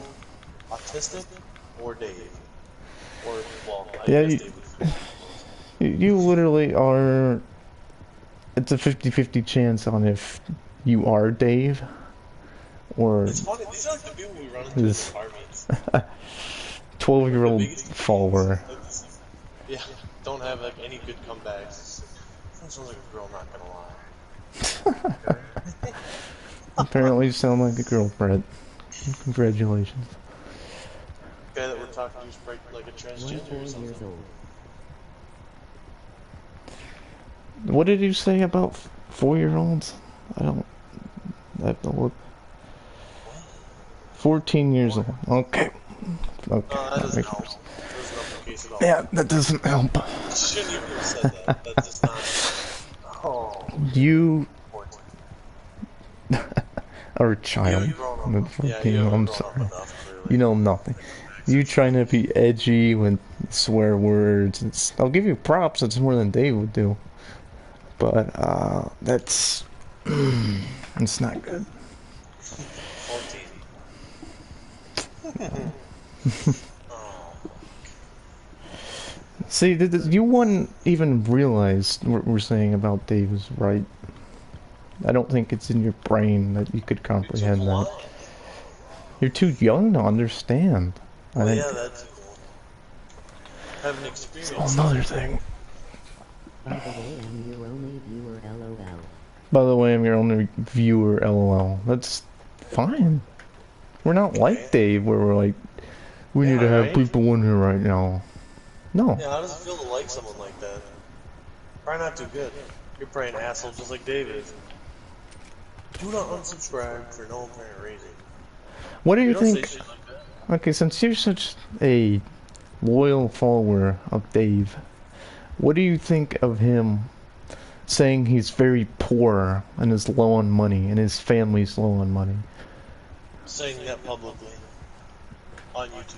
autistic or Dave. Or, well, I Yeah, guess Dave would. You literally are. It's a 50-50 chance on if you are Dave or It's funny, these are like the people we run into in This- apartments. 12-year-old The biggest follower. Yeah, don't have like any good comebacks. That sounds like a girl, not gonna lie. Apparently, you sound like a girl, Brett. Congratulations. The guy that we're talking to is like a transgender or 24 something. years old. What did you say about 4-year-olds? I have to look. 14 years old. Okay. Okay. No, that that doesn't makes help. sense. That doesn't help the case at all. Yeah, that doesn't help. You shouldn't even have said that. That's just not. Oh. You 14. are a child. You've grown up. Yeah, Fucking, you haven't I'm grown sorry. up enough, clearly. You know nothing. You trying to be edgy with swear words. I'll give you props. It's more than Dave would do. But that's it's not good. 14. See, you wouldn't even realize what we're saying about Dave is right. I don't think it's in your brain that you could comprehend that. You're too young to understand. I Well, think. yeah, that's cool. haven't It's a experienced whole nother it. thing. By the way, I'm your only viewer, lol. By the way, I'm your only viewer, lol. That's fine. We're not like Okay. Dave, where we're like, we need Yeah, to have right? people in here right now. No. Yeah, how does it feel to like someone like that? Probably not too good. You're probably an asshole just like Dave is. Do not unsubscribe for no apparent reason. What do you You don't say think? shit like that. Okay, since you're such a loyal follower of Dave, what do you think of him saying he's very poor and is low on money and his family's low on money? Saying that publicly on YouTube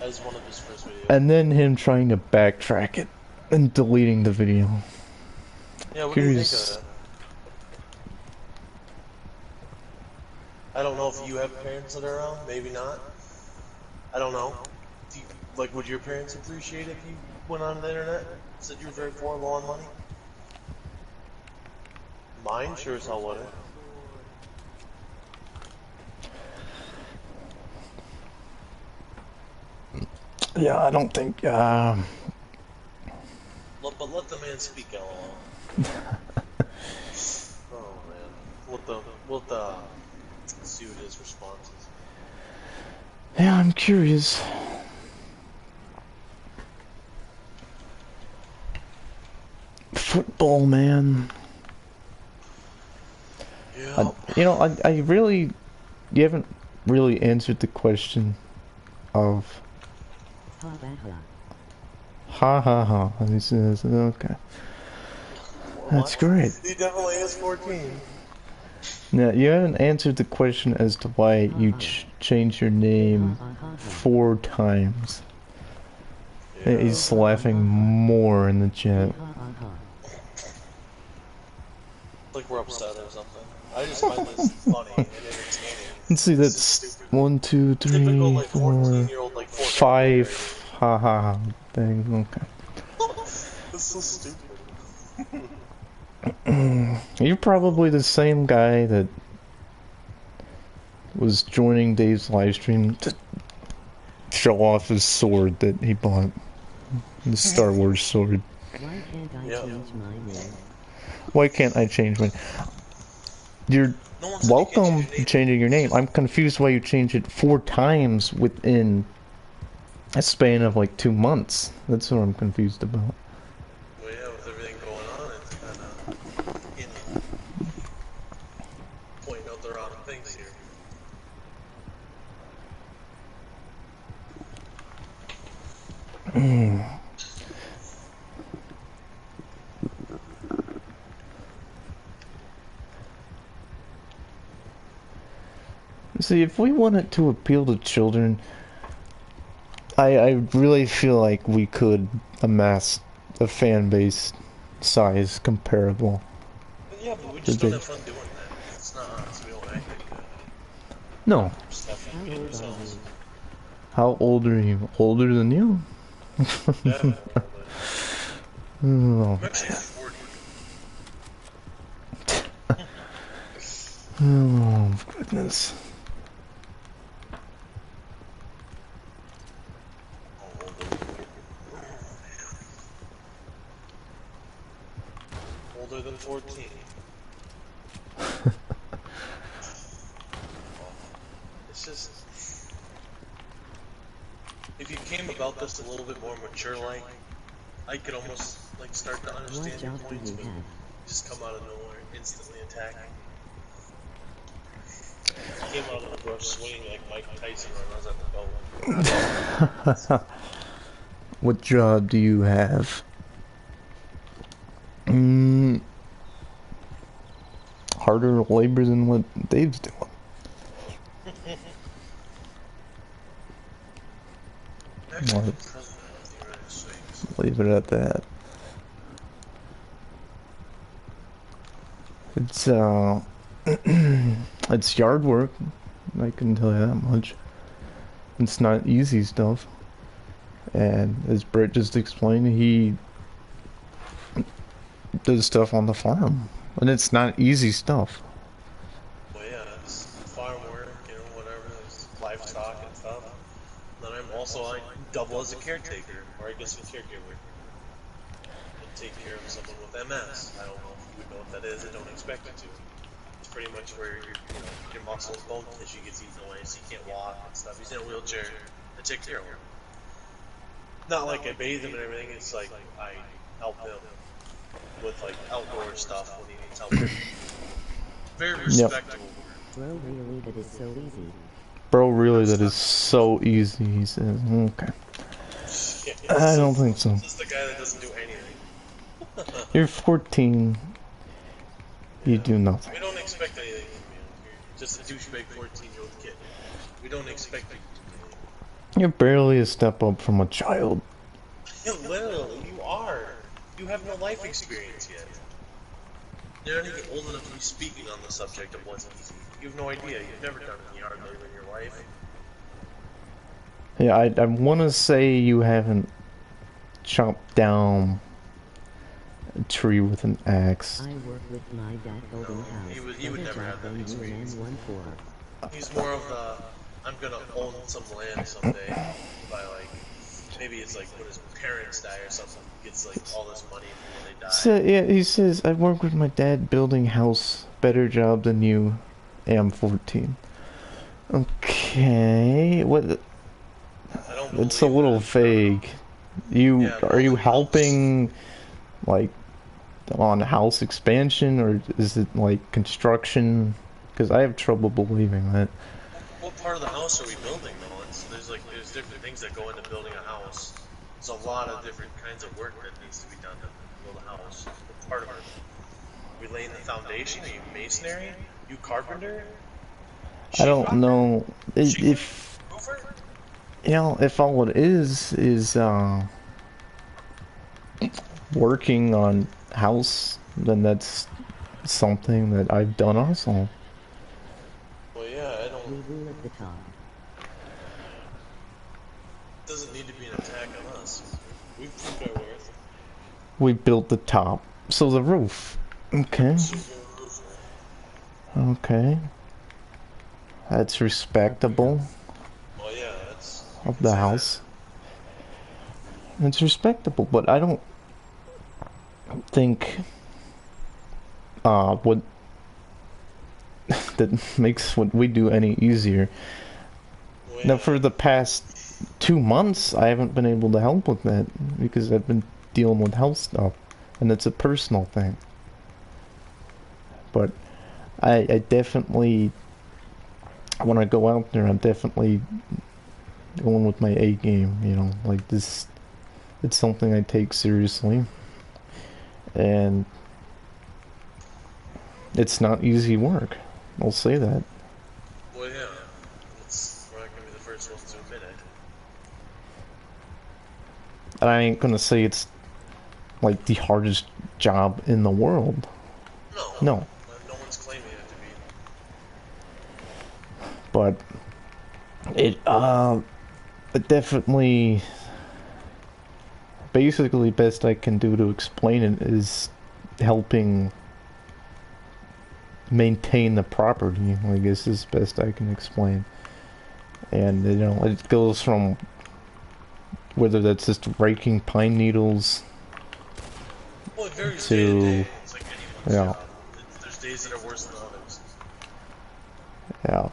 as one of his first videos. And then him trying to backtrack it and deleting the video. Yeah, what do you think Curious. of that? I don't know if you have parents that are around. Maybe not. I don't know. Do you, like, would your parents appreciate if you went on the internet, said you were very poor, low on money? Mine sure as hell wouldn't. Yeah, I don't think, But let the man speak, LOL. Oh man, we'll see what his response is. yeah, I'm curious. Football, man. Yeah. I really, you haven't really answered the question of Ha ha ha. ha ha ha. And he says, okay, that's great. He definitely is 14. Now, you haven't answered the question as to why you changed your name 4 times. Yeah. He's laughing more in the chat. Ha ha ha. Like we're upset or something. I just find this funny and entertaining. Let's see, This is that's stupid. 1, 2, Typical 3, like 4, 14-year-old like 5 ha ha ha things. Okay. That's so stupid. You're probably the same guy that was joining Dave's live stream to show off his sword that he bought. The Star Wars sword. Why can't I Yeah. change my name? Why can't I change my... You're No one said you can't welcome change your to name. changing your name. I'm confused why you changed it 4 times within a span of like 2 months. That's what I'm confused about. Well, yeah, with everything going on, it's kind of, pointing out the wrong things here. See, if we wanted to appeal to children, I really feel like we could amass a fan base size comparable. But yeah, but we just don't have fun doing that. It's not us. We don't act like that. No. We just have fun being ourselves. How old are you? Older than you? Definitely. Oh, I'm actually 40. oh goodness. Older than 14. It's just... If you came about this a little bit more mature-like, I could almost, like, start to What understand your job do points, you but have? just come out of nowhere, instantly attacking. Came out of the brush swinging like Mike Tyson when I was at the belt. What job do you have? Harder labor than what Dave's doing. Actually, What? president of the United States. Leave it at that. It's it's yard work. I can tell you that much. It's not easy stuff. And as Brett just explained, he does stuff on the farm. And it's not easy stuff. Well, yeah, it's farm work, whatever, there's livestock and stuff. Then I double as a caretaker, or I guess a caregiver, and take care of someone with MS. I don't know if you would know what that is. I don't expect you to. It's pretty much where your muscles, bone tissue gets eaten away, so you can't walk and stuff. He's in a wheelchair. I take care of him. Not like I bathe him and everything. It's like I help him with like outdoor stuff when he needs help. Very respectable. Bro, really, that is so easy. Bro, really, that is so easy, he says. Okay. Yeah, I don't think so. Just the guy that doesn't do anything. You're 14. You do nothing. We don't expect anything from you. You're just a douchebag 14-year-old kid. We don't expect you to do anything. You're barely a step up from a child. Literally, you are. You have no life experience yet. You're not even old enough to be speaking on the subject of what's easy. You have no idea. You've never done any hard labor in your life. Yeah, I want to say you haven't chopped down a tree with an axe. I work with my dad building house. He would never have that experience. He's more of the, I'm gonna own some land someday by like, maybe it's like when his parents die or something, he gets like all this money when they die. So, yeah, he says, I work with my dad building house. Better job than you. I'm 14. Okay, what? I don't It's a believe little that. vague. Yeah, Are you building helping, like, on house expansion, or is it like construction? Because I have trouble believing that. What part of the house are we building though? There's different things that go into building a house. There's a lot of different kinds of work that needs to be done to build a house. What part of it? Are we laying the foundation? Are you masonry? You carpenter? I don't know Sheetrocker? if Roofer? you know if all it is working on house. Then that's something that I've done also. Well, yeah, I don't. We rule at the top. It doesn't need to be an attack on us. We've proved our worth. We built the top, so the roof. Okay. Super roofer. Okay. That's respectable Well, yeah, that's. of the house. It's respectable, but I don't think what that makes what we do any easier. Well, Now, yeah. for the past 2 months, I haven't been able to help with that because I've been dealing with health stuff, and it's a personal thing. But I definitely, when I go out there, I'm definitely going with my A game, you know, like this, it's something I take seriously, and it's not easy work, I'll say that. Well, yeah. We're not gonna be the first ones to admit it. And I ain't gonna say it's like the hardest job in the world. No. No one's claiming it to be. But it definitely, basically best I can do to explain it is helping maintain the property, I guess is best I can explain. And you know, it goes from whether that's just raking pine needles Well, it varies day to day. It's like anyone's yeah. job. There's days that are worse than others. Yeah.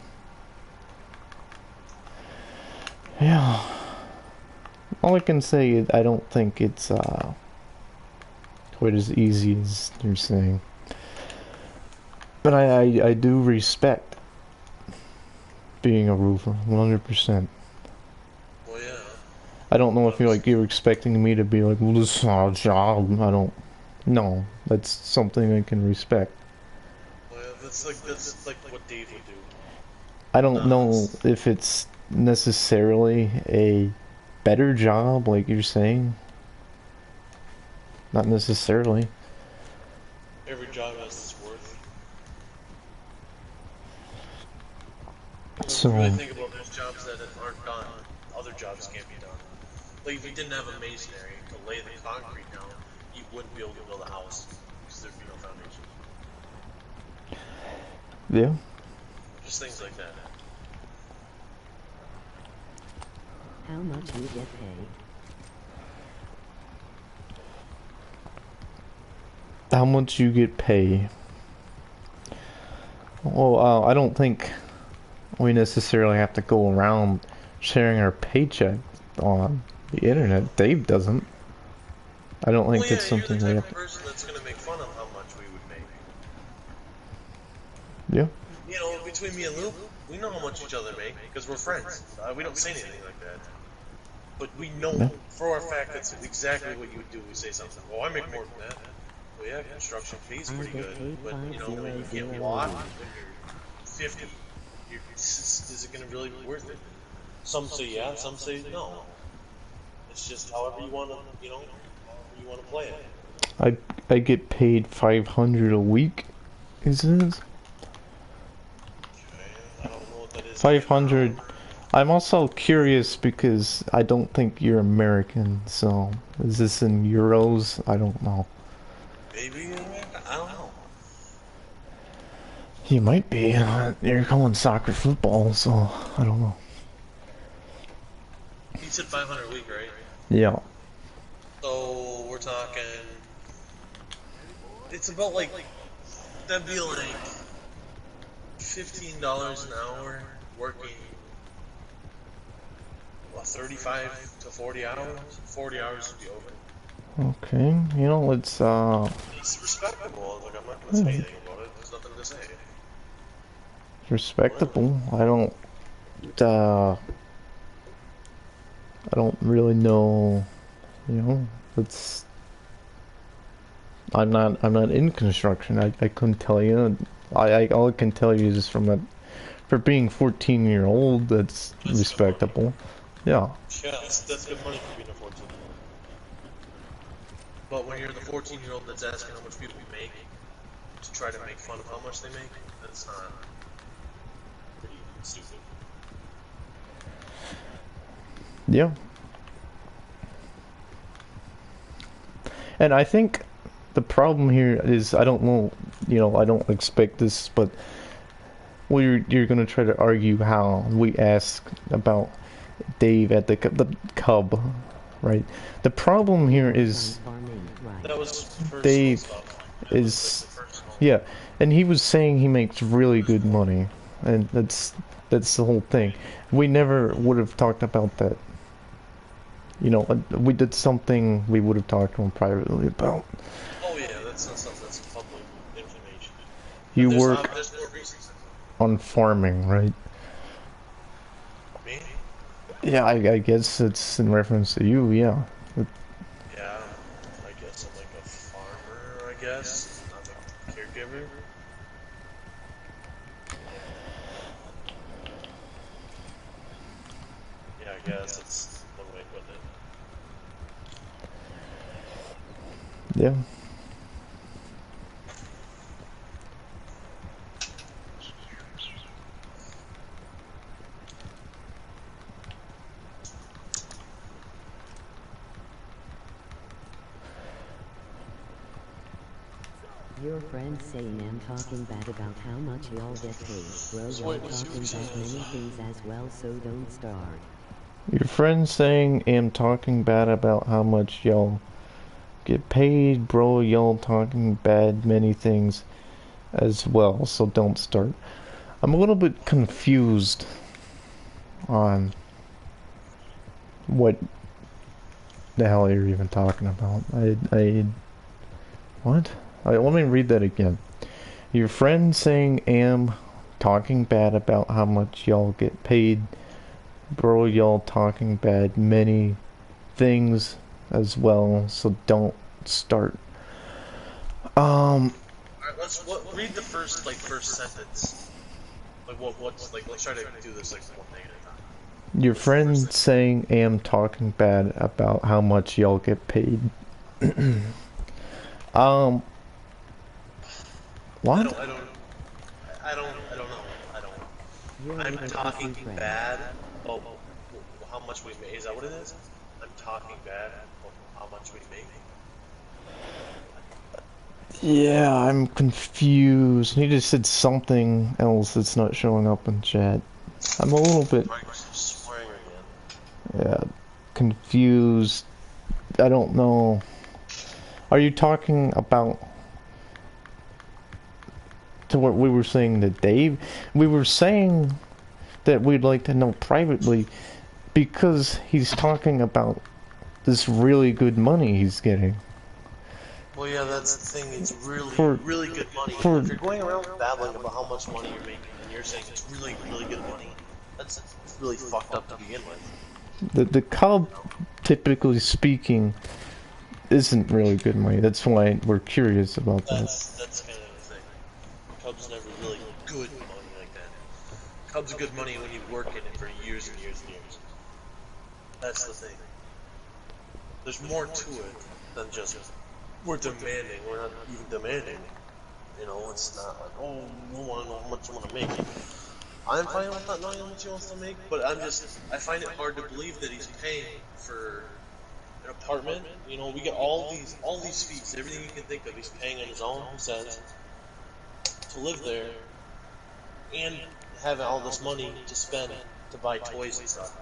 Yeah. All I can say is I don't think it's quite as easy as you're saying. But I do respect being a roofer, 100%. Well, yeah. I don't know if you're expecting me to be like, well, this is our job. I don't. No, that's something I can respect. Well, yeah, that's like what Dave would do. I don't know if it's necessarily a better job, like you're saying. Not necessarily. Every job has its worth. So, If you really think about those jobs that aren't done, other jobs can't be done. Like if you didn't have a masonry to lay the concrete down, you wouldn't be able to build a house because there'd be no foundation. yeah. Just things like that. how much you get paid. How much you get paid? Well, I don't think we necessarily have to go around sharing our paycheck on the internet. Dave doesn't. I don't think Well, yeah, that's you're the something we type have of to. person that's gonna make fun of how much we would make. Yeah. You know, between me and Luke, we know how much each other make because we're friends. We don't say anything like that. But we know Yeah. for a fact that's exactly what you would do. We say something. Well, I make more than that. Well, yeah, construction pays I pretty get good. paid But, you know, when you get 5,000 a WAD, week. when you're 50, is it going to really be worth it? Some say yeah, some say no. It's just however you want to, you know, however you want to play it. I get paid 500 a week. Is it? Okay, I don't know what that is. 500. I'm also curious because I don't think you're American, so is this in euros? I don't know. Maybe, I don't know. You might be. You're calling soccer football, so I don't know. You said 500 a week, right? Yeah. So we're talking. It's about like that'd be like $15 an hour working. What, 35 to 40 hours? 40 hours would be over. Okay. You know, it's It's respectable. Like I'm not gonna say anything about it. There's nothing to say. respectable. I don't really know. You know, it's. I'm not in construction. I couldn't tell you. All I can tell you is from that. For being 14-year-old, that's respectable. Yeah. Yeah, that's good money for being a 14. But when you're the 14-year-old that's asking how much people make to try to make fun of how much they make, that's not pretty stupid. Yeah. And I think the problem here is I don't know, you know, I don't expect this, but well, you're gonna try to argue how we asked about Dave at the Cub, right? The problem here is Farming, right. That was personal Dave stuff. is That's personal. yeah, and he was saying he makes really good money, and that's the whole thing. We never would have talked about that. You know, we did something we would have talked to him privately about. Oh yeah, that's not stuff that's public information. You There's work there's more reasons. on farming, right? Me? Yeah, I guess it's in reference to you, yeah. Yeah, I guess I'm like a farmer. I guess I'm a caregiver. Yeah, I guess that's one way of putting it. Yeah. Your friends saying I'm talking bad about how much y'all get paid. Bro, y'all talking bad many things as well, so don't start. Your friend saying am talking bad about how much y'all get paid, bro. Y'all talking bad many things as well, so don't start. I'm a little bit confused on what the hell you're even talking about. What? Let me read that again. Your friend saying am talking bad about how much y'all get paid, bro. Y'all talking bad many things as well, so don't start. Alright, read the first sentence. Let's try to do this like one thing at a time. Your friend saying am talking bad about how much y'all get paid. What? I don't know. I'm talking bad about how much we make. Is that what it is? I'm talking bad about how much we make. Yeah, I'm confused. He just said something else that's not showing up in chat. I'm a little bit. Microsoft swearing again. Yeah, confused. I don't know. Are you talking about to what we were saying to Dave? We were saying that we'd like to know privately because he's talking about this really good money he's getting. Well, yeah, that's the thing. It's really, For- really good money. for- If you're going around babbling about how much money you're making, and you're saying it's really, really good money, that's really fucked up to begin with. The Cub, typically speaking, isn't really good money. That's why we're curious about that. That's kind of the thing. Cubs never really good money like that. Cubs are good money when you work in it for years and years and years. That's the thing. There's more to it than just we're demanding. We're not even demanding. You know, it's not like, oh, we want to know how much you want to make. I'm fine with not knowing how much he wants to make, but I find it hard to believe that he's paying for an apartment. You know, we get all these fees, everything you can think of. He's paying on his own, he says, to live there, and having all this money to spend to buy toys and stuff.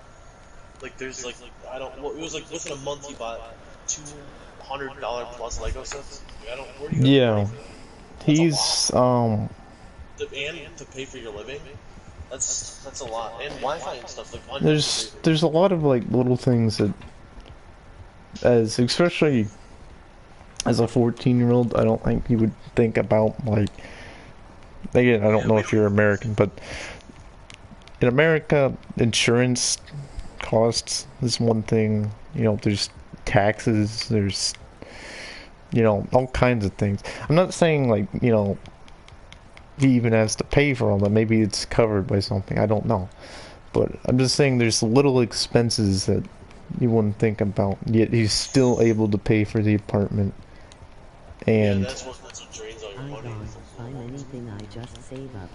Like, there's like, I don't, well, it was like within a month he bought $200 plus Lego sets. Where do you get the money for that? He's And to pay for your living, that's a lot. And Wi-Fi and stuff like there's a lot of like little things that, as especially as a 14-year-old, I don't think you would think about. Like, again, I don't know if you're American, but in America, insurance costs is one thing. You know, there's taxes, there's, you know, all kinds of things. I'm not saying, like, you know, he even has to pay for all that. Maybe it's covered by something. I don't know. But I'm just saying there's little expenses that you wouldn't think about. Yet he's still able to pay for the apartment. And yeah, that's what drains all your I money. don't find anything, I just save up.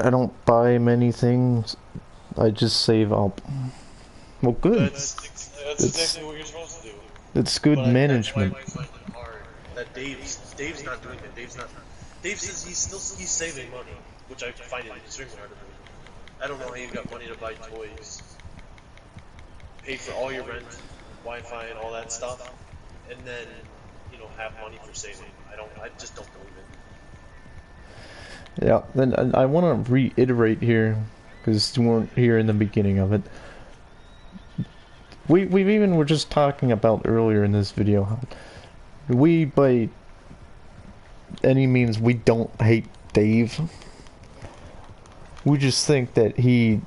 I don't buy many things. I just save up. Well, good. That's exactly what you're supposed to do. It's good But management. That's why I find it hard that Dave's not doing it. Dave says he's saving money, which I find it extremely hard to believe. I don't know how you got money to buy toys, pay for all your rent, Wi-Fi, and all that stuff, and then, you know, have money for saving. I just don't believe it. Yeah, then I want to reiterate here, because you weren't here in the beginning of it. We even were just talking about earlier in this video how we, by any means, we don't hate Dave. We just think that he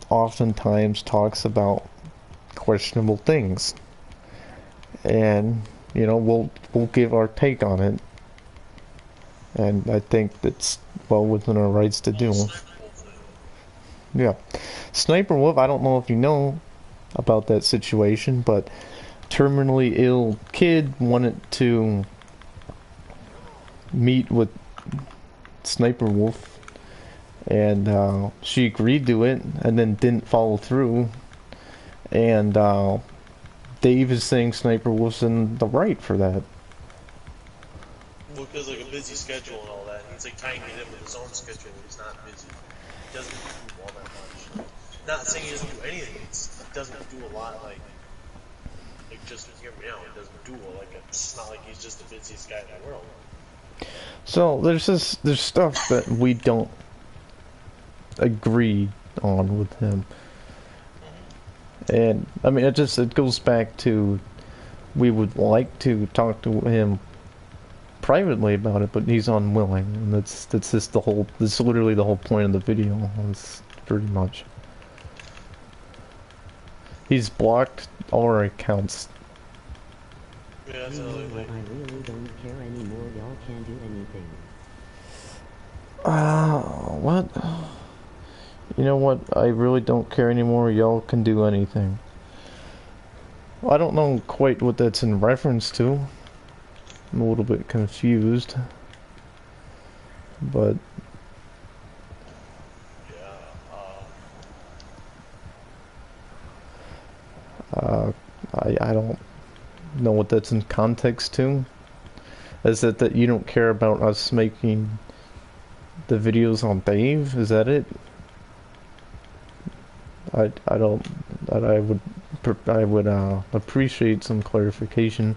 oftentimes talks about questionable things, and you know, we'll give our take on it, and I think that's well within our rights to do. Yeah, Sniper Wolf, I don't know if you know about that situation, but terminally ill kid wanted to meet with Sniper Wolf, and she agreed to it and then didn't follow through, and Dave is saying Sniper Wolf's in the right for that. Well, because like a busy schedule and all that, he's like tying it in with his own schedule. He's not busy. He doesn't do all that much. Not saying he doesn't do anything. He doesn't do a lot. Like just hear me out. He doesn't do it. Like, it's not like he's just the busiest guy in the world. So there's stuff that we don't agree on with him, and I mean it goes back to we would like to talk to him privately about it, but he's unwilling, and that's just that's literally the whole point of the video. It's pretty much he's blocked all our accounts. Yeah, that's another But I thing. really don't care anymore, y'all can't do anything. What? You know what? I really don't care anymore. Y'all can do anything. I don't know quite what that's in reference to. I'm a little bit confused. But I don't know what that's in context to. Is it that you don't care about us making the videos on Dave? Is that it? I don't that I would appreciate some clarification.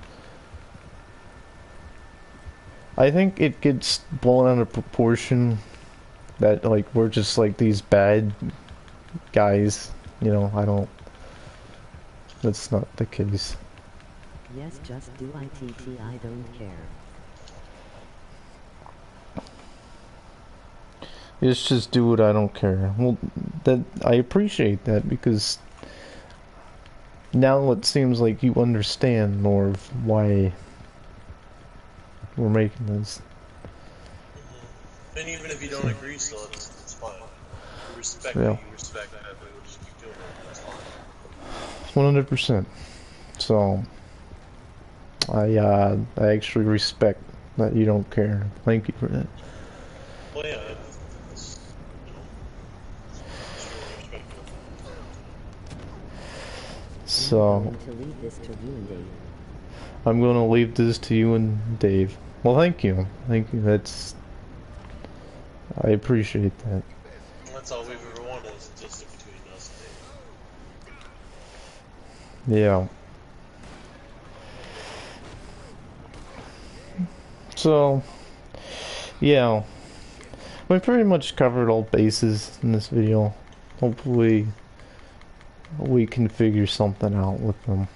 I think it gets blown out of proportion that like we're just like these bad guys, you know. I don't. That's not the case. Yes, just do ITT, I don't care. It's just do it. I don't care. Well, that I appreciate that because now it seems like you understand more of why we're making this. And even if you don't agree, still, it's fine. You respect Yeah. me, you respect that, but we'll just keep doing it. That's fine. 100%. So I actually respect that you don't care. Thank you for that. Well, yeah, it's, it's really respectful. So I'm going to leave this to you and Dave. I'm going to leave this to you and Dave. Well, thank you. Thank you. I appreciate that. That's all we've ever wanted is just between us and Dave. Yeah. So, yeah. We pretty much covered all bases in this video. Hopefully, we can figure something out with them.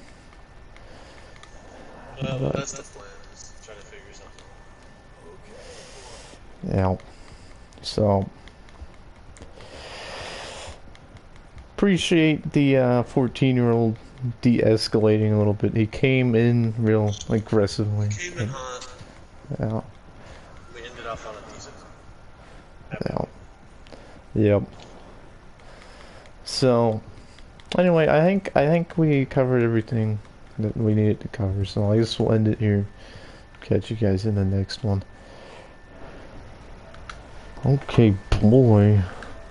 But, That's the plan, is to try to figure something out. yeah. So, appreciate the 14-year-old de-escalating a little bit. He came in real aggressively. Came in hot. Yeah. We ended off on a decent. Yeah. Yep. So, anyway, I think we covered everything that we needed to cover. So I guess we'll end it here. Catch you guys in the next one. Okay, boy.